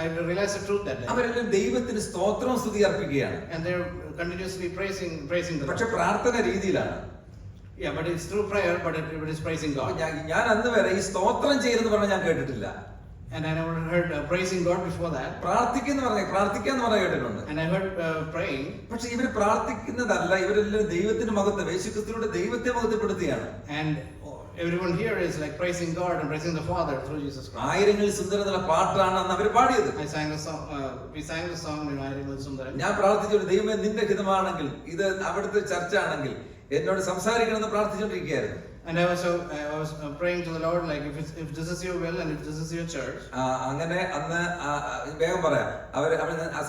I realized the truth that day. അവരെല്ലാം ദൈവത്തിന് സ്തോത്രവും സ്തുതി അർപ്പിക്കുകയാണ്. And they're continuously praising the Lord. പക്ഷെ പ്രാർത്ഥന രീതിയിലാണ്. Yeah, but it's through prayer, but it is praising God. ഞാൻ അന്ന് വരെ ഈ സ്തോത്രം ചെയ്യുന്നത് പറഞ്ഞാൽ ഞാൻ കേട്ടിട്ടില്ല. And I never heard praising God before that. പ്രാർത്ഥിക്കാന്ന് പറഞ്ഞ കേട്ടിട്ടുണ്ട്. And I heard praying. പക്ഷെ ഇവർ പ്രാർത്ഥിക്കുന്നതല്ല, ഇവരെല്ലാം ദൈവത്തിന്റെ മഹത്വം, യേശുക്രിസ്തുവിന്റെ ദൈവത്തെ മഹത്വപ്പെടുത്തുകയാണ്. And everyone here is like praising God and praising the Father through Jesus Christ. ആയിരങ്ങളിൽ സുന്ദരം എന്നുള്ള പാട്ടാണ് അന്ന് അവർ പാടിയത്. I sang the song. We sang the song in ആയിരങ്ങളിൽ സുന്ദരം. ഞാൻ പ്രാർത്ഥിച്ചു, ദൈവമേ നിന്റെ ഹിതമാണെങ്കിൽ, ഇത് അവിടുത്തെ ചർച്ച ആണെങ്കിൽ എന്നോട് സംസാരിക്കണമെന്ന് പ്രാർത്ഥിച്ചുകൊണ്ടിരിക്കുകയായിരുന്നു. And I was praying to the Lord, like if this is your will and if this is your church. അങ്ങനെ അന്ന് വേഗം പറയാം, അവർ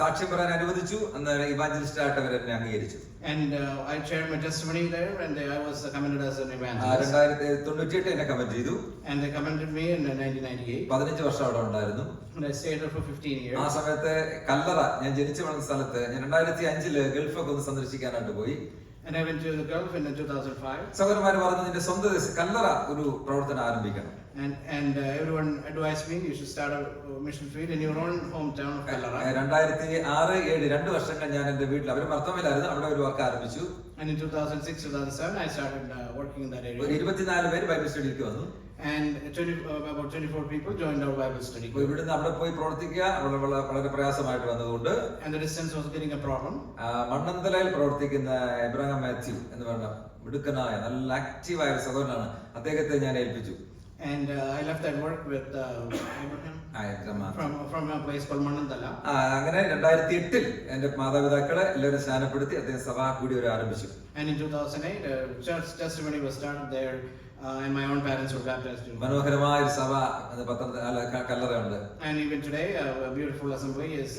സാക്ഷ്യം പറയാൻ അനുവദിച്ചു. അന്ന് ഇവാഞ്ചലിസ്റ്റ് ആയിട്ട് അവർ എന്നെ അംഗീകരിച്ചു. And I shared my testimony there, and I was commended as an evangelist. 2098 എന്നെ കമന്റ് ചെയ്തു. And they commended me in 1998. 15 വർഷം അവിടെ ഉണ്ടായിരുന്നു. And I stayed there for 15 years. ആ സമയത്ത് കല്ലറ, ഞാൻ ജനിച്ചു വളർന്ന സ്ഥലത്ത് ഞാൻ 2005 ഗൾഫൊക്കെ ഒന്ന് സന്ദർശിക്കാനായിട്ട് പോയി. And I went to the Gulf in 2005. സഹോദരന്മാർ പറഞ്ഞു, നിന്റെ സ്വന്തം കല്ലറ ഒരു പ്രവർത്തനം ആരംഭിക്കണം. And everyone advised me you should start a mission field in your own hometown of Kallara. 2006-2007 2 വർഷങ്ങൾ ഞാൻ എന്റെ വീട്ടിൽ, അവർ മർത്തമയിലായിരുന്നു, അവിടെ ഒരു വർക്ക് ആരംഭിച്ചു. And in 2006-2007 I started working in that area. 24 പേര് ബൈബിൾ സ്റ്റഡിക്ക് വന്നു. And about 24 people joined our Bible study. ഇവിടുന്ന് അവിടെ പോയി പ്രവർത്തിക്കുക വളരെ പ്രയാസമായിട്ട് വന്നതുകൊണ്ട്, and the distance was getting a problem. മണ്ണന്തലയിൽ പ്രവർത്തിക്കുന്ന എബ്രഹാം മാത്യു എന്ന് പറഞ്ഞ മിടുക്കനായ നല്ല ആക്റ്റീവായ ഒരു സഹോദരനാണ്, അദ്ദേഹത്തെ ഞാൻ ഏൽപ്പിച്ചു. And I left that work with Abraham from a place called Mannantala. അങ്ങനെ 2008 എന്റെ മാതാപിതാക്കളെ എല്ലാവരും സ്നാനപ്പെടുത്തി അദ്ദേഹം സഭാ കൂടി ഒരു ആരംഭിച്ചു. And in 2008 church testimony was started there. And my own parents were baptized. മനോഹരമായ ഒരു സഭ കല്ലറയുണ്ട്. And even today a beautiful assembly is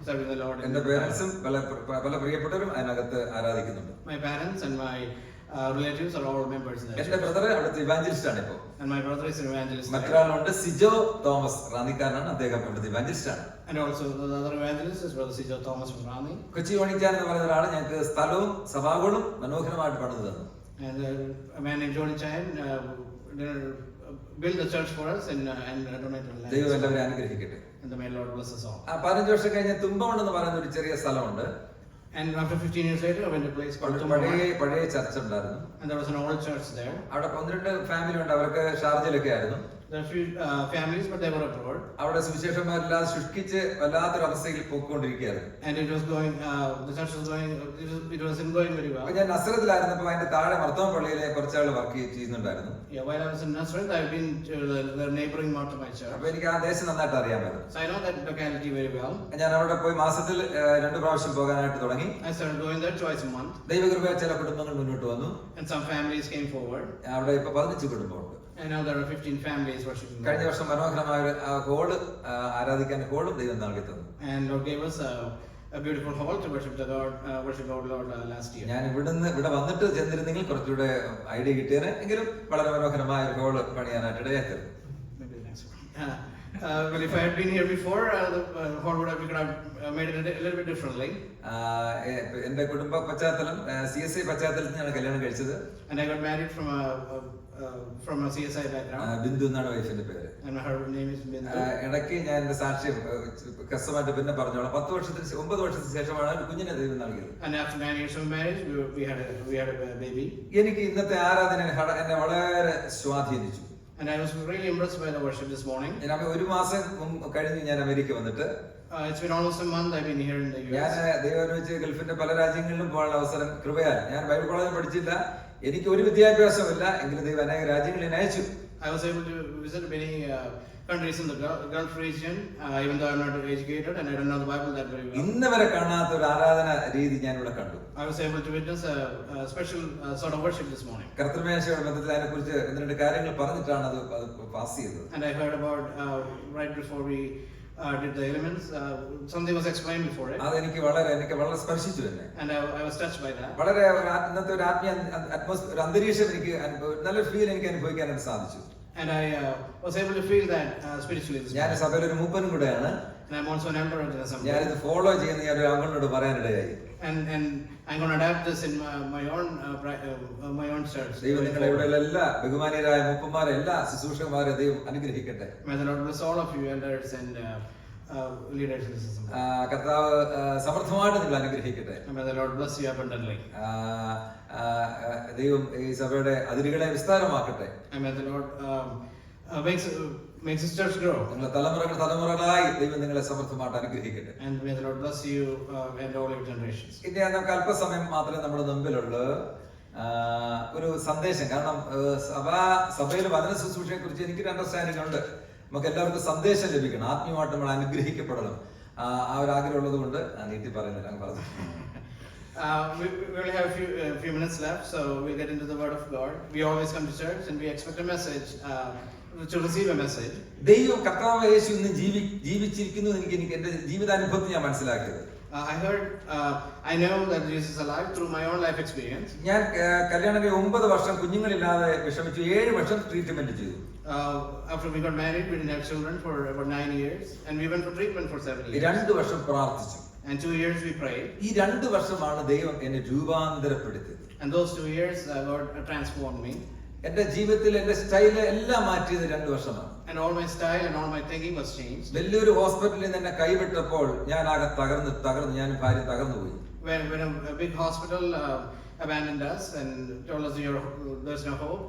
serving the Lord. എന്റെ പേരൻസും പല പ്രിയപ്പെട്ടവരും അതിനകത്ത് ആരാധിക്കുന്നുണ്ട്. My parents and my relatives are all members there. എന്റെ ബ്രദർ അവിടുത്തെ ഇവാഞ്ചലിസ്റ്റ് ആണ് ഇപ്പോൾ. And my brother is an evangelist. മറ്റൊരാളുണ്ട്, സിജോ തോമസ്, റാന്നിക്കാരനാണ്, അദ്ദേഹം ഇവിടുത്തെ ഇവാഞ്ചലിസ്റ്റ് ആണ്. And also the other evangelist is brother Sijo Thomas from Rani. Kochi ഓണിക്കാൻ എന്ന് പറയുന്ന ഒരാൾ ഞങ്ങൾക്ക് സ്ഥലവും സഭാകളും മനോഹരമായിട്ട് പണിതു തന്നു. And a man named Johnny Chan built the church for us and donated land. ദൈവം എല്ലാവരെയും അനുഗ്രഹിക്കട്ടെ. And the may Lord bless us all. 15 വർഷം കഴിഞ്ഞ് തുമ്പമണ്ണ് എന്ന് പറയുന്ന ഒരു ചെറിയ സ്ഥലമുണ്ട്. And after 15 years later, I went to a place called പഴയ ചർച്ച ഉണ്ടായിരുന്നു. And there was an old church there. അവിടെ 12 ഫാമിലി ഉണ്ട്. അവർക്ക് ഷാർജയിലൊക്കെ ആയിരുന്നു. There are few families, but they were abroad. അവിടെ സുവിശേഷന്മാരെല്ലാം ശുഷ്കിച്ച് വല്ലാത്തൊരു അവസ്ഥയിൽ പോയിക്കൊണ്ടിരിക്കുകയായിരുന്നു. And it was going, the church was going, it wasn't going very well. ഞാൻ നസ്രത്തിലായിരുന്നപ്പോൾ അതിന്റെ താഴെ മർത്തോം പള്ളിയിലെ കുറച്ചാൾ വർക്ക് ചെയ്യുന്നുണ്ടായിരുന്നു. Yeah, while I was in Nazareth, I've been to the neighboring Marthamite church. അപ്പൊ എനിക്ക് ആ ദേശം നന്നായിട്ട് അറിയാമായിരുന്നു. So I know that locality very well. ഞാൻ അവിടെ പോയി മാസത്തിൽ 2 പ്രാവശ്യം പോകാനായിട്ട് തുടങ്ങി. I started going there twice a month. ദൈവകൃപയാൽ ചില കുടുംബങ്ങൾ മുന്നോട്ട് വന്നു. And some families came forward. അവിടെ ഇപ്പൊ 15 കുടുംബമുണ്ട്. And now there are 15 families worshiping. കഴിഞ്ഞ വർഷം മനോഹരമായ ഹോള് ആരാധിക്കാൻ ഹോളും ദൈവം നൽകി തന്നു. And Lord gave us a beautiful hall to worship the Lord last year. ഞാൻ ഇവിടെ വന്നിട്ട് ചെന്നിരുന്നെങ്കിൽ കുറച്ചുകൂടെ ഐഡിയ കിട്ടിയേനെ. എങ്കിലും വളരെ മനോഹരമായ ഒരു hall പണിയാനായിട്ട് ഇടയായിരുന്നു. Maybe the next one. Well, if I had been here before, the hall we could have made it a little bit differently. എന്റെ കുടുംബ പശ്ചാത്തലം CSI പശ്ചാത്തലത്തിൽ ഞാൻ കല്യാണം കഴിച്ചത്. And I got married from a CSI background. Bindu എന്നാണ് വൈഫിന്റെ പേര്. And her name is Bindu. ഇടയ്ക്ക് ഞാൻ എന്റെ സാക്ഷ്യം കസ്റ്റമായിട്ട് പിന്നെ പറഞ്ഞോളാം. 9 വർഷത്തിന് ശേഷമാണ് ഒരു കുഞ്ഞിനെ ദൈവം നൽകിയത്. And after 9 years of marriage, we had a baby. എനിക്ക് ഇന്നത്തെ ആരാധന എന്നെ വളരെ സ്വാധീനിച്ചു. And I was really impressed by the worship this morning. ഞാൻ 1 മാസം കഴിഞ്ഞ് ഞാൻ അമേരിക്ക വന്നിട്ട്. It's been almost a month I've been here in the US. ഞാൻ ദൈവം അനുവദിച്ച് ഗൾഫിന്റെ പല രാജ്യങ്ങളിലും പോകാനുള്ള അവസരം കൃപയാൽ. ഞാൻ ബൈബിൾ കോളേജിൽ പഠിച്ചില്ല, എനിക്ക് ഒരു വിദ്യാഭ്യാസമില്ല, എങ്കിലും ദൈവം അനേക രാജ്യങ്ങളിൽ അയച്ചു. I was able to visit many countries in the Gulf region, even though I'm not educated and I don't know the Bible that very well. ഇന്ന് വരെ കാണാത്ത ഒരു ആരാധന രീതി ഞാൻ ഇവിടെ കണ്ടു. I was able to witness a special sort of worship this morning. കർത്തൃമേശയുടെ ബന്ധത്തിൽ അതിനെക്കുറിച്ച് 1-2 കാര്യങ്ങൾ പറഞ്ഞിട്ടാണ് അത് പാസ് ചെയ്തത്. And I heard about right before we did the elements, something was explained before it. അതെനിക്ക് വളരെ സ്പർശിച്ചു എന്നെ. And I was touched by that. വളരെ ഇന്നത്തെ ഒരു ആത്മീയ അറ്റ്മോസ്ഫിയർ അന്തരീക്ഷം എനിക്ക് നല്ലൊരു ഫീൽ എനിക്ക് അനുഭവിക്കാനായിട്ട് സാധിച്ചു. And I was able to feel that spiritually. ഞാൻ സഭയിൽ ഒരു മൂപ്പനും കൂടെയാണ്. And I'm also an elder in the assembly. ഞാനിത് ഫോളോ ചെയ്യുന്ന ഞാൻ ഒരു അംഗങ്ങളോട് പറയാനിടയായി. And I'm going to adapt this in my own church. ദൈവം നിങ്ങളുടെ ഇവിടെയുള്ള എല്ലാ ബഹുമാനീയരായ മൂപ്പന്മാരെ എല്ലാ ശുശ്രൂഷകന്മാരെ ദൈവം അനുഗ്രഹിക്കട്ടെ. May the Lord bless all of you elders and leaders in this assembly. കർത്താവ് സമൃദ്ധമായിട്ട് നിങ്ങൾ അനുഗ്രഹിക്കട്ടെ. May the Lord bless you abundantly. ദൈവം ഈ സഭയുടെ അതിരുകളെ വിസ്താരമാക്കട്ടെ. And may the Lord makes his church grow. നിങ്ങളുടെ തലമുറകളായി ദൈവം നിങ്ങളെ സമൃദ്ധമായിട്ട് അനുഗ്രഹിക്കട്ടെ. And may the Lord bless you and all your generations. ഇനി നമുക്ക് അല്പസമയം മാത്രമേ നമ്മുടെ മുമ്പിലുള്ളൂ. ഒരു സന്ദേശം, കാരണം സഭയിൽ വചന ശുശ്രൂഷയെ കുറിച്ച് എനിക്കൊരു അണ്ടർസ്റ്റാൻഡിംഗ് ഉണ്ട്. നമുക്ക് എല്ലാവർക്കും സന്ദേശം ലഭിക്കണം, ആത്മീയമായിട്ട് നമ്മൾ അനുഗ്രഹിക്കപ്പെടണം. ആ ഒരു ആഗ്രഹം ഉള്ളത് കൊണ്ട് നീട്ടി പറയുന്നില്ല പറഞ്ഞു. We only have a few minutes left, so we'll get into the Word of God. We always come to church and we expect a message, to receive a message. ദൈവം കർത്താവ് യേശു ഇന്ന് ജീവിച്ചിരിക്കുന്നു. എനിക്ക് എന്റെ ജീവിതാനുഭവത്തിൽ ഞാൻ മനസ്സിലാക്കിയത്. I know that Jesus is alive through my own life experience. ഞാൻ കല്യാണം 9 വർഷം കുഞ്ഞുങ്ങളില്ലാതെ വിഷമിച്ചു. 7 വർഷം ട്രീറ്റ്മെന്റ് ചെയ്തു. After we got married, we didn't have children for about 9 years, and we went for treatment for 7 years. 2 വർഷം പ്രാർത്ഥിച്ചു. And 2 years we prayed. ഈ 2 വർഷമാണ് ദൈവം എന്നെ രൂപാന്തരപ്പെടുത്തിയത്. And those 2 years God transformed me. എന്റെ ജീവിതത്തിൽ എന്റെ സ്റ്റൈല് എല്ലാം മാറ്റിയത് 2 വർഷമാണ്. And all my style and all my thinking was changed. വലിയൊരു ഹോസ്പിറ്റലിൽ നിന്ന് എന്നെ കൈവിട്ടപ്പോൾ ഞാൻ ആകെ തകർന്നു ഞാൻ ഭാര്യ തകർന്നു പോയി. When a big hospital abandoned us and told us there's no hope,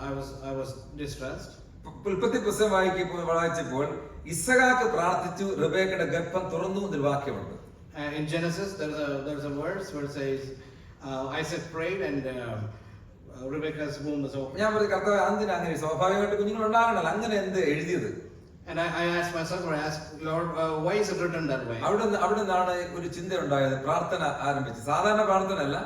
I was distressed. ഉൽപ്പത്തി പുസ്തകം വായിച്ചപ്പോൾ ഇസ്ഹാക്ക് പ്രാർത്ഥിച്ചു, റിബേക്കയുടെ ഗർഭം തുറന്നു എന്നൊരു വാക്യമുണ്ട്. In Genesis there's a verse where it says Isaac prayed and Rebecca's womb was opened. ഞാൻ പറഞ്ഞു, കർത്താവേ എന്തിനാ അങ്ങനെ? സ്വാഭാവികമായിട്ട് കുഞ്ഞുങ്ങൾ ഉണ്ടാകണല്ലോ, അങ്ങനെ എന്ത് എഴുതിയത്? And I asked myself, or I asked Lord, why is it written that way? അവിടെ നിന്നാണ് ഒരു ചിന്ത ഉണ്ടായത്. പ്രാർത്ഥന ആരംഭിച്ചു. സാധാരണ പ്രാർത്ഥന അല്ല,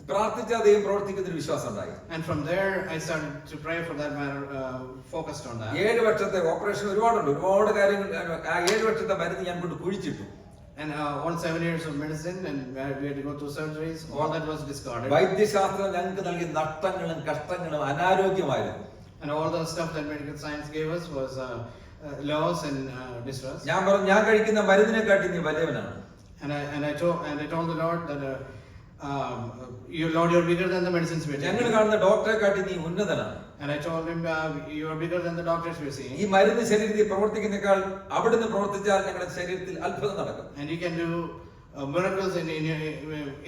പ്രാർത്ഥിച്ചാൽ ദൈവം പ്രവർത്തിക്കുന്ന ഒരു വിശ്വാസം ഉണ്ടായി. And from there I started to pray for that matter, focused on that. 7 വർഷത്തെ ഓപ്പറേഷൻ ഒരുപാട് കാര്യങ്ങൾ. ആ 7 വർഷത്തെ മരുന്ന് ഞാൻ കൊണ്ട് കുഴിച്ചിട്ടു. And all 7 years of medicine, and we had to go through surgeries. All that was discarded. വൈദ്യശാസ്ത്രം ഞങ്ങൾക്ക് നൽകിയ നഷ്ടങ്ങളും കഷ്ടങ്ങളും അനാരോഗ്യമായിരുന്നു. And all the stuff that medical science gave us was loss and distress. ഞാൻ പറഞ്ഞു, ഞാൻ കഴിക്കുന്ന മരുന്നിനെക്കാട്ടി നീ വലിയവനാണ്. And I told the Lord that You Lord, you're bigger than the medicines we're ഞങ്ങൾ taking. കാണുന്ന ഡോക്ടറെ കാട്ടി നീ ഉന്നതനാണ്. And I told him, you're bigger than the doctors we're seeing. ഈ മരുന്ന് ശരീരത്തിൽ പ്രവർത്തിക്കുന്നേക്കാൾ അവിടുന്ന് പ്രവർത്തിച്ചാൽ ഞങ്ങളുടെ ശരീരത്തിൽ അത്ഭുതം നടക്കും. And you can do miracles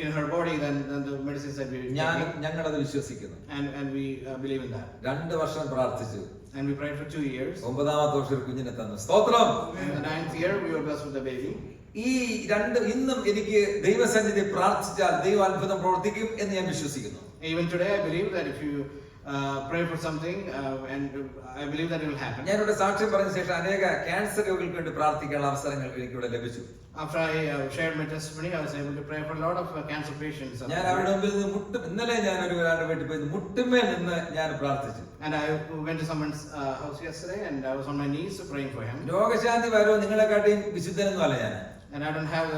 in her body than the medicines that we take. ഞങ്ങളത് വിശ്വസിക്കുന്നു. And we believe in that. 2 വർഷം പ്രാർത്ഥിച്ചു. And we prayed for 2 years. 9ാമത്തെ വർഷം ഒരു കുഞ്ഞിനെ തന്നു. സ്തോത്രം. In the 9th year we were blessed with a baby. ഈ ഇന്നും എനിക്ക് ദൈവസന്നിധി പ്രാർത്ഥിച്ചാൽ ദൈവ അത്ഭുതം പ്രവർത്തിക്കും എന്ന് ഞാൻ വിശ്വസിക്കുന്നു. Even today I believe that if you pray for something and I believe that it will happen. ഞാനിവിടെ സാക്ഷ്യം പറഞ്ഞ ശേഷം അനേക ക്യാൻസർ രോഗികൾക്ക് വേണ്ടി പ്രാർത്ഥിക്കാനുള്ള അവസരങ്ങൾ എനിക്കിവിടെ ലഭിച്ചു. After I shared my testimony, I was able to pray for a lot of cancer patients. ഞാൻ അവരുടെ മുമ്പിൽ നിന്ന് ഇന്നലെ ഞാൻ ഒരാളുടെ വീട്ടിൽ പോയി മുട്ടുമേൽ നിന്ന് ഞാൻ പ്രാർത്ഥിച്ചു. And I went to someone's house yesterday and I was on my knees praying for him. രോഗശാന്തി വരോ നിങ്ങളെക്കാട്ടിയും വിശുദ്ധനൊന്നും അല്ല ഞാൻ. And I don't have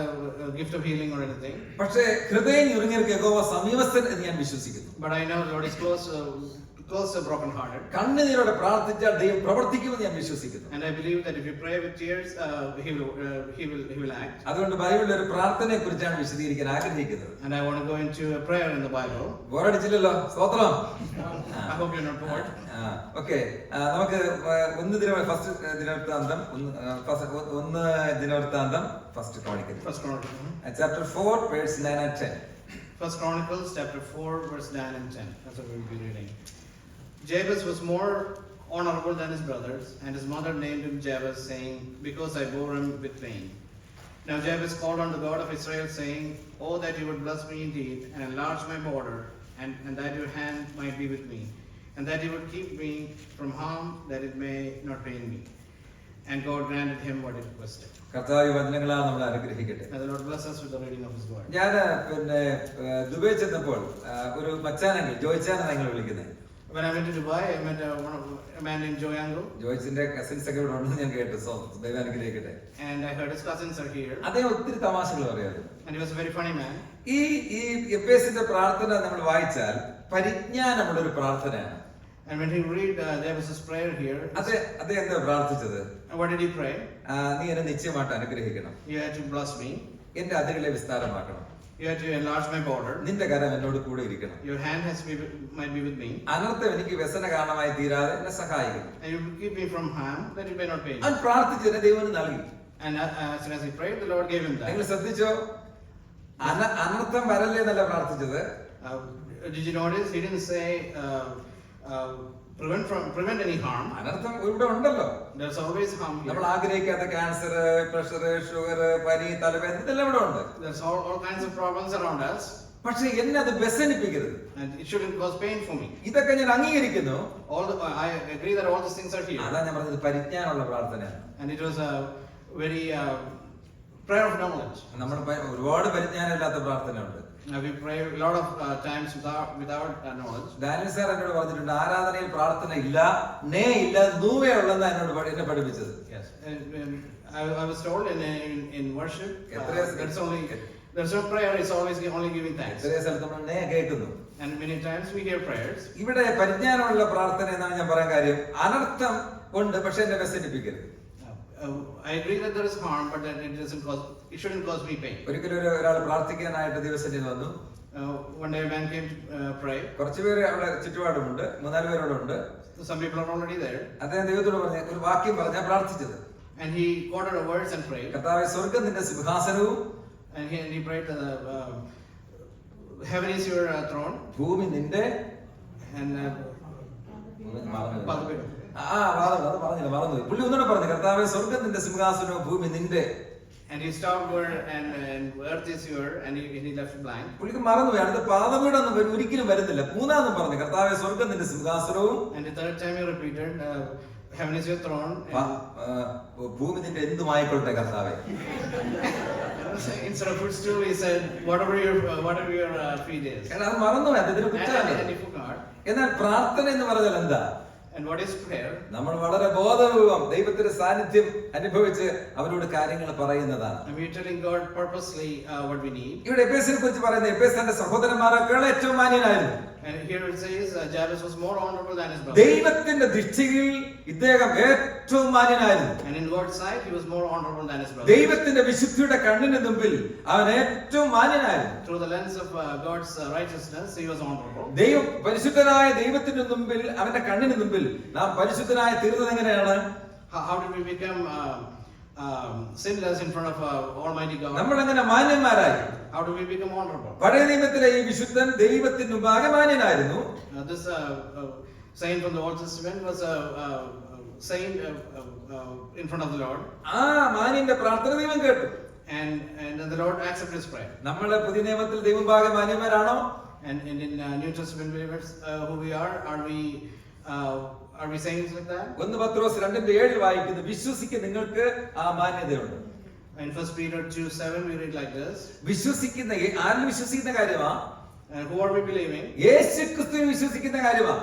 a gift of healing or anything. പക്ഷേ ഹൃദയം നുറുങ്ങിയവർക്ക് യഹോവ സമീപസ്ഥൻ എന്ന് ഞാൻ വിശ്വസിക്കുന്നു. But I know the Lord is close to broken hearted. കണ്ണുനീരോടെ പ്രാർത്ഥിച്ചാൽ ദൈവം പ്രവർത്തിക്കുമെന്ന് ഞാൻ വിശ്വസിക്കുന്നു. And I believe that if you pray with tears, he will act. അതുകൊണ്ട് ബൈബിളിൽ ഒരു പ്രാർത്ഥനയെ കുറിച്ചാണ് വിശദീകരിക്കാൻ ആഗ്രഹിക്കുന്നത്. And I want to go into a prayer in the Bible. ബോറടിച്ചില്ലല്ലോ? സ്തോത്രം. I hope you're not bored. Okay, നമുക്ക് ഫസ്റ്റ് ദിനവൃത്താന്തം first chronicle chapter 4 verse 9 and 10. First Chronicles chapter 4 verse 9 and 10. That's what we will be reading. Jabez was more honorable than his brothers, and his mother named him Jabez, saying, because I bore him with pain. Now Jabez called on the God of Israel, saying, oh, that you would bless me indeed, and enlarge my border, and that your hand might be with me, and that you would keep me from harm, that it may not pain me. And God granted him what he requested. കർത്താവ് വചനങ്ങളാൽ നമ്മളെ അനുഗ്രഹിക്കട്ടെ. May the Lord bless us with the reading of his word. ഞാൻ ദുബായ് ചെന്നപ്പോൾ ഒരു മച്ചാനെങ്കിൽ ജോയിച്ചാനെ നിങ്ങൾ വിളിക്കുന്നത്. When I went to Dubai, I met a man named Joyango. ജോയിച്ചിന്റെ കസിൻസ് ഒക്കെ ഇവിടെ ഉണ്ടെന്ന് ഞാൻ കേട്ടു. ദൈവം അനുഗ്രഹിക്കട്ടെ. And I heard his cousins are here. അദ്ദേഹം ഒത്തിരി തമാശകൾ പറയാറ്. And he was a very funny man. ഈ എഫേസിന്റെ പ്രാർത്ഥന നമ്മൾ വായിച്ചാൽ പരിജ്ഞാനമുള്ള ഒരു പ്രാർത്ഥനയാണ്. And when he read Jabez's prayer here, അദ്ദേഹം എന്താ പ്രാർത്ഥിച്ചത്? what did he pray? നീ എന്നെ നിശ്ചയമായിട്ട് അനുഗ്രഹിക്കണം. You had to bless me. എന്റെ അതിരുകളെ വിസ്താരമാക്കണം. You had to enlarge my border. നിന്റെ കരം എന്നോട് കൂടെ ഇരിക്കണം. Your hand might be with me. അനർത്ഥം എനിക്ക് വ്യസന കാരണമായി തീരാതെ എന്നെ സഹായിക്കണം. And you will keep me from harm, that it may not pain me. അവൻ പ്രാർത്ഥിച്ചതിനെ ദൈവം നൽകി. And as soon as he prayed, the Lord gave him that. നിങ്ങൾ ശ്രദ്ധിച്ചോ? അനർത്ഥം വരല്ലേ എന്നല്ല പ്രാർത്ഥിച്ചത്. Did you notice? He didn't say prevent any harm. അനർത്ഥം ഇവിടെ ഉണ്ടല്ലോ. There's always harm here. നമ്മൾ ആഗ്രഹിക്കാത്ത ക്യാൻസർ, പ്രഷർ, ഷുഗർ, പനി, തലവേദന ഇതെല്ലാം ഇവിടെ ഉണ്ട്. There's all kinds of problems around us. പക്ഷെ എന്നെ അത് വ്യസനിപ്പിക്കരുത്. And it shouldn't cause pain for me. ഇതൊക്കെ ഞാൻ അംഗീകരിക്കുന്നു. I agree that all these things are here. അതാ ഞാൻ പറഞ്ഞത് പരിജ്ഞാനമുള്ള പ്രാർത്ഥനയാണ്. And it was a very prayer of knowledge. നമ്മൾ ഒരുപാട് പരിജ്ഞാനമില്ലാത്ത പ്രാർത്ഥനയുണ്ട്. We pray a lot of times without knowledge. Daniel sir എന്നോട് പറഞ്ഞിട്ടുണ്ട്, ആരാധനയിൽ പ്രാർത്ഥന ഇല്ല, നേ ഇല്ല, നൂവേ ഉള്ളെന്നാ എന്നോട് എന്നെ പഠിപ്പിച്ചത്. Yes. I was told in worship there's no prayer, it's always only giving thanks. എത്രയോ സ്ഥലത്ത് നമ്മൾ നേ കേൾക്കുന്നു. And many times we hear prayers. ഇവിടെ പരിജ്ഞാനമുള്ള പ്രാർത്ഥന എന്നാണ് ഞാൻ പറയാൻ കാര്യം. അനർത്ഥം ഉണ്ട്, പക്ഷെ എന്നെ വ്യസനിപ്പിക്കരുത്. I agree that there is harm, but that it shouldn't cause me pain. ഒരിക്കലും ഒരാൾ പ്രാർത്ഥിക്കാനായിട്ട് ദിവസത്തിൽ വന്നു. One day a man came to pray. കുറച്ചുപേര് അവിടെ ചുറ്റുപാടുമുണ്ട്, 3-4 പേരോടെ ഉണ്ട്. Some people are already there. അദ്ദേഹം ദൈവത്തോട് പറഞ്ഞ ഒരു വാക്യം പറഞ്ഞാ പ്രാർത്ഥിച്ചത്. And he quoted a verse and prayed. കർത്താവേ, സ്വർഗ്ഗം നിന്റെ സിംഹാസനവും, and he prayed to heaven is your throne, ഭൂമി നിന്റെ, and മറന്നു. പുള്ളി ഒന്നുകൂടെ പറഞ്ഞു, കർത്താവേ, സ്വർഗ്ഗം നിന്റെ സിംഹാസനവും ഭൂമി നിന്റെ. And he stopped where and earth is your, and he left blank. പുള്ളിക്ക് മറന്നുപോയി. അടുത്ത പാദമീടൊന്നും ഒരിക്കലും വരുന്നില്ല. മൂന്നാമതും പറഞ്ഞു, കർത്താവേ, സ്വർഗ്ഗം നിന്റെ സിംഹാസനവും, and the third time he repeated, heaven is your throne, ഭൂമി നിന്റെ എന്തുമായിക്കൊള്ളട്ടെ കർത്താവേ. Instead of footstool, he said whatever your feet is. അത് മറന്നുപോയി. അദ്ദേഹത്തിന് കുറ്റമാണ്. And he forgot. എന്നാൽ പ്രാർത്ഥന എന്ന് പറഞ്ഞാൽ എന്താ? And what is prayer? നമ്മൾ വളരെ ബോധപൂർവം ദൈവത്തിന്റെ സാന്നിധ്യം അനുഭവിച്ച് അവരോട് കാര്യങ്ങൾ പറയുന്നതാണ്. And we are telling God purposely what we need. ഇവിടെ എഫേസിനെ കുറിച്ച് പറയുന്നത്, എഫേസ് തന്റെ സഹോദരന്മാരെക്കാൾ ഏറ്റവും മാന്യനായിരുന്നു. And here it says Jabez was more honorable than his brother. ദൈവത്തിന്റെ ദൃഷ്ടിയിൽ ഇദ്ദേഹം ഏറ്റവും മാന്യനായിരുന്നു. And in God's sight, he was more honorable than his brother. ദൈവത്തിന്റെ വിശുദ്ധിയുടെ കണ്ണിന് മുമ്പിൽ അവൻ ഏറ്റവും മാന്യനായിരുന്നു. Through the lens of God's righteousness, he was honorable. ദൈവം പരിശുദ്ധനായ ദൈവത്തിന്റെ മുമ്പിൽ അവന്റെ കണ്ണിന് മുമ്പിൽ നാം പരിശുദ്ധനായി തീർന്നത് എങ്ങനെയാണ്? How did we become sinless in front of Almighty God? നമ്മൾ എങ്ങനെ മാന്യന്മാരായി? How do we become honorable? പഴയ നിയമത്തിലെ ഈ വിശുദ്ധൻ ദൈവത്തിന് മുമ്പാകെ മാന്യനായിരുന്നു. This saint from the Old Testament was a saint in front of the Lord. ആ മാന്യന്റെ പ്രാർത്ഥന ദൈവം കേട്ടു. And the Lord accepted his prayer. നമ്മളെ പുതിയ നിയമത്തിൽ ദൈവം മുമ്പാകെ മാന്യന്മാരാണോ? And in New Testament believers, who we are we saying like that? 1 പത്രോസ് 2:7 വായിക്കുന്നു, വിശ്വസിക്കുന്ന നിങ്ങൾക്ക് ആ മാന്യതയുണ്ട്. In 1 Peter 2:7 we read like this. വിശ്വസിക്കുന്ന ആരിൽ വിശ്വസിക്കുന്ന കാര്യമാ? Who are we believing? യേശുക്രിസ്തുവിൽ വിശ്വസിക്കുന്ന കാര്യമാ.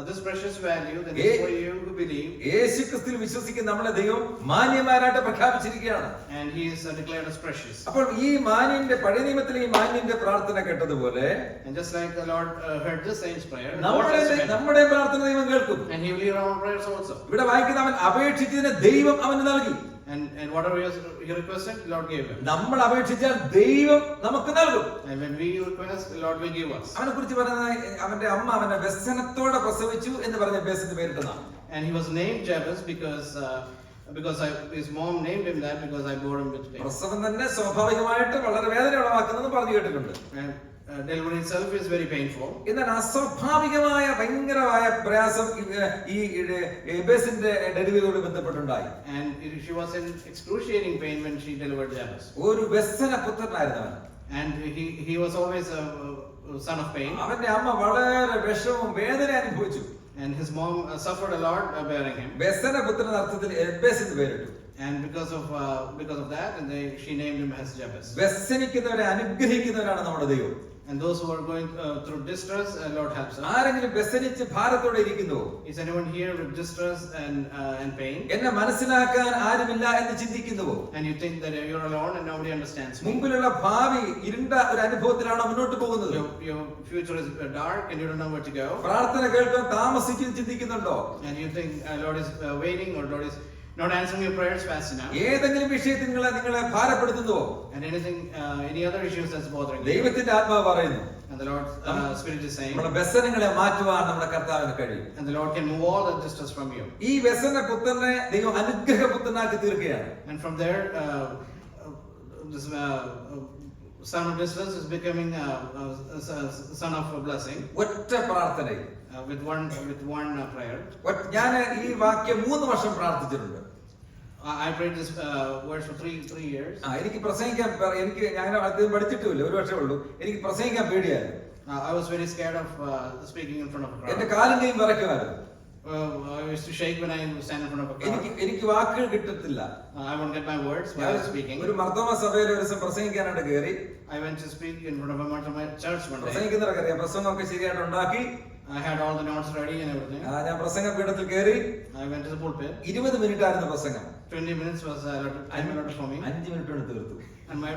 This precious value that is for you who believe. യേശുക്രിസ്തുവിൽ വിശ്വസിക്കുന്ന നമ്മളെ ദൈവം മാന്യന്മാരായിട്ട് പ്രഖ്യാപിച്ചിരിക്കുകയാണ്. And he is declared as precious. അപ്പോൾ ഈ മാന്യന്റെ പഴയ നിയമത്തിലെ ഈ മാന്യന്റെ പ്രാർത്ഥന കേട്ടതുപോലെ, and just like the Lord heard this saint's prayer, നമ്മുടെ പ്രാർത്ഥന ദൈവം കേൾക്കും. And he will hear our prayers also. ഇവിടെ വായിക്കുന്ന അവൻ അപേക്ഷിച്ചതിനെ ദൈവം അവന് നൽകി. And whatever he requested, the Lord gave him. നമ്മൾ അപേക്ഷിച്ചാൽ ദൈവം നമുക്ക് നൽകും. And when we request, the Lord will give us. അവനെ കുറിച്ച് പറയുന്നത് അവന്റെ അമ്മ അവനെ വ്യസനത്തോടെ പ്രസവിച്ചു എന്ന് പറഞ്ഞ ബേസിന് പേരിട്ടതാണ്. And he was named Jabez because his mom named him that because I bore him with pain. പ്രസവം തന്നെ സ്വാഭാവികമായിട്ട് വളരെ വേദന ഉളവാക്കുന്നത് പറഞ്ഞു കേട്ടിട്ടുണ്ട്. Delivery itself is very painful. എന്നാൽ അസ്വാഭാവികമായ ഭയങ്കരമായ പ്രയാസം ഈ എബേസിന്റെ ഡെലിവറിയോട് ബന്ധപ്പെട്ടുണ്ടായി. And she was in excruciating pain when she delivered Jabez. ഒരു വ്യസന പുത്രനായിരുന്നു അവൻ. And he was always a son of pain. അവന്റെ അമ്മ വളരെ വിഷമവും വേദന അനുഭവിച്ചു. And his mom suffered a lot bearing him. വ്യസന പുത്രൻ അർത്ഥത്തിൽ എബേസ് എന്ന് പേരിട്ടു. And because of that, and she named him as Jabez. വ്യസനിക്കുന്നവരെ അനുഗ്രഹിക്കുന്നവരാണ് നമ്മുടെ ദൈവം. And those who are going through distress, Lord helps us. ആരെങ്കിലും വ്യസനിച്ച് ഭാരത്തോടെ ഇരിക്കുന്നുവോ? Is anyone here with distress and pain? എന്നെ മനസ്സിലാക്കാൻ ആരുമില്ല എന്ന് ചിന്തിക്കുന്നുവോ? And you think that you're alone and nobody understands me? മുമ്പിലുള്ള ഭാവി ഇരുണ്ട ഒരു അനുഭവത്തിലാണോ മുന്നോട്ട് പോകുന്നത്? Your future is dark and you don't know where to go. പ്രാർത്ഥന കേൾക്കാൻ താമസിക്കുന്നു ചിന്തിക്കുന്നുണ്ടോ? And you think Lord is waiting or Lord is not answering your prayers fast enough. ഏതെങ്കിലും വിഷയത്തിൽ നിങ്ങളെ ഭാരപ്പെടുത്തുന്നുവോ? And any other issues that's bothering you. ദൈവത്തിന്റെ ആത്മാവ് പറയുന്നു. And the Lord's Spirit is saying. നമ്മുടെ വ്യസനങ്ങളെ മാറ്റുവാൻ നമ്മുടെ കർത്താവിന് കഴിയും. And the Lord can move all the distress from you. ഈ വ്യസന പുത്രനെ ദൈവം അനുഗ്രഹ പുത്രനാക്കി തീർക്കുകയാണ്. And from there, this son of distress is becoming son of blessing. ഒറ്റ പ്രാർത്ഥനയിൽ With one prayer. ഞാൻ ഈ വാക്യം 3 വർഷം പ്രാർത്ഥിച്ചിട്ടുണ്ട്. I prayed this verse for 3 years. എനിക്ക് പ്രസംഗിക്കാൻ ഞാൻ അദ്ദേഹം പഠിച്ചിട്ടില്ല, 1 വർഷമേ ഉള്ളൂ. എനിക്ക് പ്രസംഗിക്കാൻ പേടിയായിരുന്നു. I was very scared of speaking in front of a crowd. എന്റെ കാലും കൈയും വിറയ്ക്കുമായിരുന്നു. I used to shake when I stand in front of a crowd. എനിക്ക് വാക്കുകൾ കിട്ടത്തില്ല. I won't get my words while speaking. ഒരു മർദ്ദമ സഭയിൽ ഒരു ദിവസം പ്രസംഗിക്കാനായിട്ട് കയറി. I went to speak in front of a church one day. പ്രസംഗിക്കുന്നവരൊക്കെ അറിയാം, പ്രസംഗമൊക്കെ ശരിയായിട്ട് ഉണ്ടാക്കി. I had all the notes ready and everything. ഞാൻ പ്രസംഗ പീഠത്തിൽ കയറി. I went to the pulpit. 20 minute ആയിരുന്നു പ്രസംഗം. 20 minutes was time allotted for me. 5 minute കൊണ്ട് തീർത്തു. And my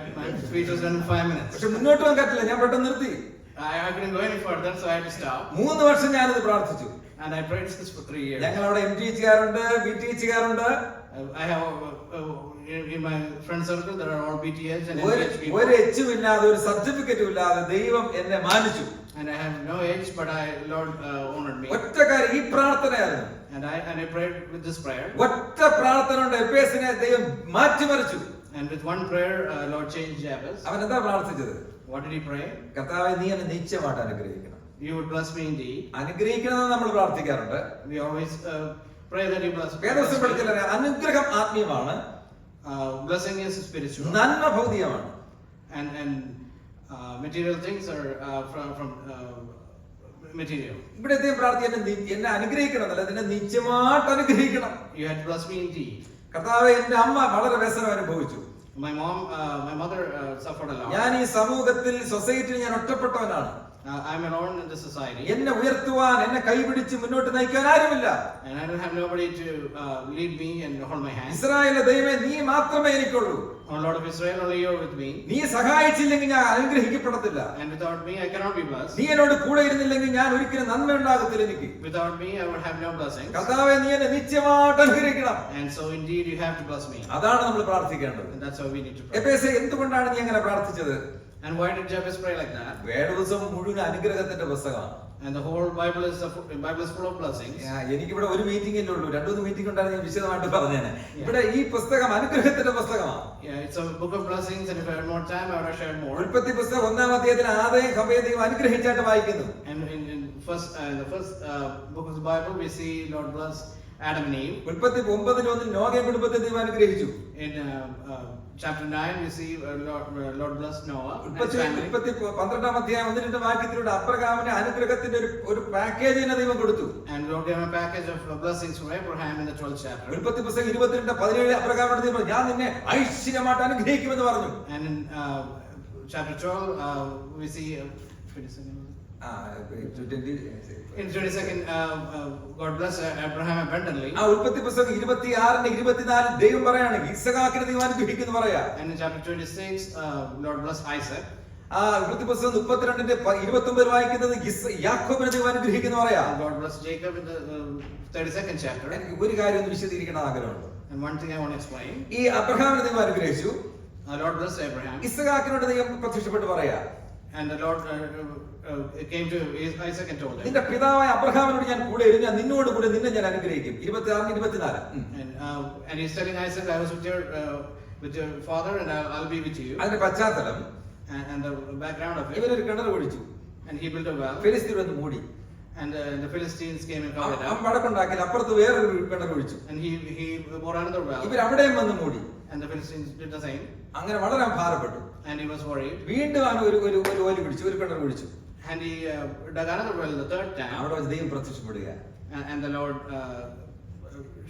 speech was done in 5 minutes. പക്ഷെ മുന്നോട്ട് പോകാൻ പറ്റില്ല, ഞാൻ പെട്ടെന്ന് നിർത്തി. I couldn't go any further, so I had to stop. 3 വർഷം ഞാനിത് പ്രാർത്ഥിച്ചു. And I prayed this for 3 years. ഞങ്ങൾ അവിടെ MTHകാരുണ്ട്, BTHകാരുണ്ട്. I have in my friend circle there are all BTH and MTH people. ഒരു എച്ചും ഇല്ലാതെ, ഒരു സർട്ടിഫിക്കറ്റും ഇല്ലാതെ ദൈവം എന്നെ മാനിച്ചു. And I have no age, but Lord honored me. ഒറ്റ കാര്യം, ഈ പ്രാർത്ഥനയായിരുന്നു. And I prayed with this prayer. ഒറ്റ പ്രാർത്ഥന കൊണ്ട് എഫേസിനെ ദൈവം മാറ്റിമറിച്ചു. And with one prayer, Lord changed Jabez. അവൻ എന്താ പ്രാർത്ഥിച്ചത്? What did he pray? കർത്താവേ, നീ എന്നെ നിശ്ചയമായിട്ട് അനുഗ്രഹിക്കണം. You would bless me indeed. അനുഗ്രഹിക്കണമെന്ന് നമ്മൾ പ്രാർത്ഥിക്കാറുണ്ട്. We always pray that you bless me. വേദപുസ്തകം പഠിച്ചാൽ അനുഗ്രഹം ആത്മീയമാണ്, blessing is spiritual. നന്മ ഭൗതികമാണ്. And material things are from material. ഇവിടെ പ്രാർത്ഥിക്കാൻ എന്നെ അനുഗ്രഹിക്കണം, അല്ല എന്നെ നിശ്ചയമായിട്ട് അനുഗ്രഹിക്കണം. You had to bless me indeed. കർത്താവേ, എന്റെ അമ്മ വളരെ വ്യസനം അനുഭവിച്ചു. My mother suffered a lot. ഞാൻ ഈ സമൂഹത്തിൽ, സൊസൈറ്റിയിൽ ഞാൻ ഒറ്റപ്പെട്ടവനാണ്. I'm alone in the society. എന്നെ ഉയർത്തുവാൻ, എന്നെ കൈപിടിച്ച് മുന്നോട്ട് നയിക്കാൻ ആരുമില്ല. And I don't have nobody to lead me and hold my hand. ഇസ്രായേലിലെ ദൈവമേ, നീ മാത്രമേ എനിക്കുള്ളൂ. Oh Lord of Israel, only you are with me. നീ സഹായിച്ചില്ലെങ്കിൽ ഞാൻ അനുഗ്രഹിക്കപ്പെടത്തില്ല. And without me, I cannot be blessed. നീ എന്നോട് കൂടെ ഇരുന്നില്ലെങ്കിൽ ഞാൻ ഒരിക്കലും നന്മ ഉണ്ടാകത്തില്ല എനിക്ക്. Without me, I would have no blessings. കർത്താവേ, നീ എന്നെ നിശ്ചയമായിട്ട് അനുഗ്രഹിക്കണം. And so indeed, you have to bless me. അതാണ് നമ്മൾ പ്രാർത്ഥിക്കേണ്ടത്. And that's how we need to pray. എഫേസ്യർ എന്തുകൊണ്ടാണ് നീ അങ്ങനെ പ്രാർത്ഥിച്ചത്? And why did Jabez pray like that? വേദപുസ്തകം മുഴുവൻ അനുഗ്രഹത്തിന്റെ പുസ്തകമാണ്. And the whole Bible is full of blessings. എനിക്കിവിടെ ഒരു മീറ്റിംഗിലേ ഉള്ളൂ, 2-3 മീറ്റിംഗ് ഉണ്ടായിരുന്നു, ഞാൻ വിശദമായിട്ട് പറഞ്ഞേനെ. ഇവിടെ ഈ പുസ്തകം അനുഗ്രഹത്തിന്റെ പുസ്തകമാണ്. Yeah, it's a book of blessings, and if I had more time, I would have shared more. ഉൽപ്പത്തി പുസ്തകം 1-ാം അധ്യായത്തിൽ ആദയും ഹവ്വയും അനുഗ്രഹിച്ചായിട്ട് വായിക്കുന്നു. And in the first book of the Bible, we see Lord bless Adam and Eve. ഉൽപ്പത്തി 9:1 നോഹയെ കുടുംബത്തെ ദൈവം അനുഗ്രഹിച്ചു. In chapter 9, we see Lord bless Noah. ഉൽപ്പത്തി 12-ാം അധ്യായം 1-2 വാക്യത്തിലൂടെ അബ്രഹാമിന് അനുഗ്രഹത്തിന്റെ ഒരു പാക്കേജിനെ ദൈവം കൊടുത്തു. And Lord gave a package of blessings for Abraham in the 12th chapter. ഉൽപ്പത്തി പുസ്തകം 22:17 അബ്രഹാമിനോട് ദൈവം പറഞ്ഞു, ഞാൻ നിന്നെ ഐശ്വര്യമായിട്ട് അനുഗ്രഹിക്കുമെന്ന് പറഞ്ഞു. And in chapter 12, we see in 22nd, God bless Abraham abundantly. ഉൽപ്പത്തി പുസ്തകം 26-24 ദൈവം പറയാണ്, ഇസ്ഹാക്കിനെ ദൈവം അനുഗ്രഹിക്കുന്നു പറയാ. And in chapter 26, Lord bless Isaac. ഉൽപ്പത്തി പുസ്തകം 32-29 വായിക്കുന്നത് യാക്കോബിനെ ദൈവം അനുഗ്രഹിക്കുന്നു പറയാ. God bless Jacob in the 32nd chapter. എനിക്ക് ഒരു കാര്യം ഒന്ന് വിശദീകരിക്കണം ആഗ്രഹമുണ്ട്. And one thing I want to explain. ഈ അബ്രഹാമിനെ ദൈവം അനുഗ്രഹിച്ചു. Lord bless Abraham. ഇസ്ഹാക്കിനോട് ദൈവം പ്രത്യക്ഷപ്പെട്ട് പറയാ. And the Lord came to Isaac and told him. നിന്റെ പിതാവായ അബ്രഹാമിനോട് ഞാൻ കൂടെ ഇരുന്ന് നിന്നോട് കൂടെ നിന്നെ ഞാൻ അനുഗ്രഹിക്കും. 26-24. And he's telling Isaac, I was with your father, and I'll be with you. അതിന്റെ പശ്ചാത്തലം, and the background of it. ഇവനൊരു കിണർ കുഴിച്ചു. And he built a well. ഫിലിസ്തീർ വന്ന് മൂടി. And the Philistines came and covered it up. വടക്കുണ്ടാക്കി അപ്പുറത്ത് വേറൊരു കിണർ കുഴിച്ചു. And he bore another well. ഇവർ അവിടെയും വന്ന് മൂടി. And the Philistines did the same. അങ്ങനെ വളരെ ഭാരപ്പെട്ടു. And he was worried. വീണ്ടും അവൻ ഒരു ഓലി പിടിച്ചു, ഒരു കിണർ കുഴിച്ചു. And he dug another well the third time. അവിടെ വെച്ച് ദൈവം പ്രത്യക്ഷപ്പെടുക. And the Lord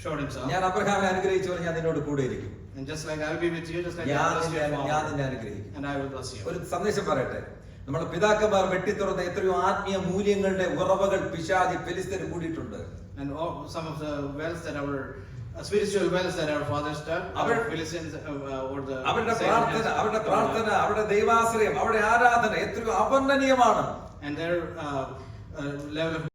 showed himself. ഞാൻ അബ്രഹാമിനെ അനുഗ്രഹിച്ച പോലെ ഞാൻ നിന്നോട് കൂടെ ഇരിക്കും. And just like I will be with you, just like ഞാൻ I bless your നിന്നെ father, അനുഗ്രഹിക്കും. and I will bless you. ഒരു സന്ദേശം പറയട്ടെ. നമ്മുടെ പിതാക്കന്മാർ വെട്ടിത്തുറന്ന എത്രയോ ആത്മീയ മൂല്യങ്ങളുടെ ഉറവകൾ പിശാചി ഫെലിസ്തീന് കൂടിയിട്ടുണ്ട്. And some of the wells that our spiritual wells that our fathers dug, our Philistines or the അവരുടെ പ്രാർത്ഥന, അവരുടെ ദൈവാശ്രയം, അവരുടെ ആരാധന എത്രയോ അവർണ്ണനീയമാണ്. And their level of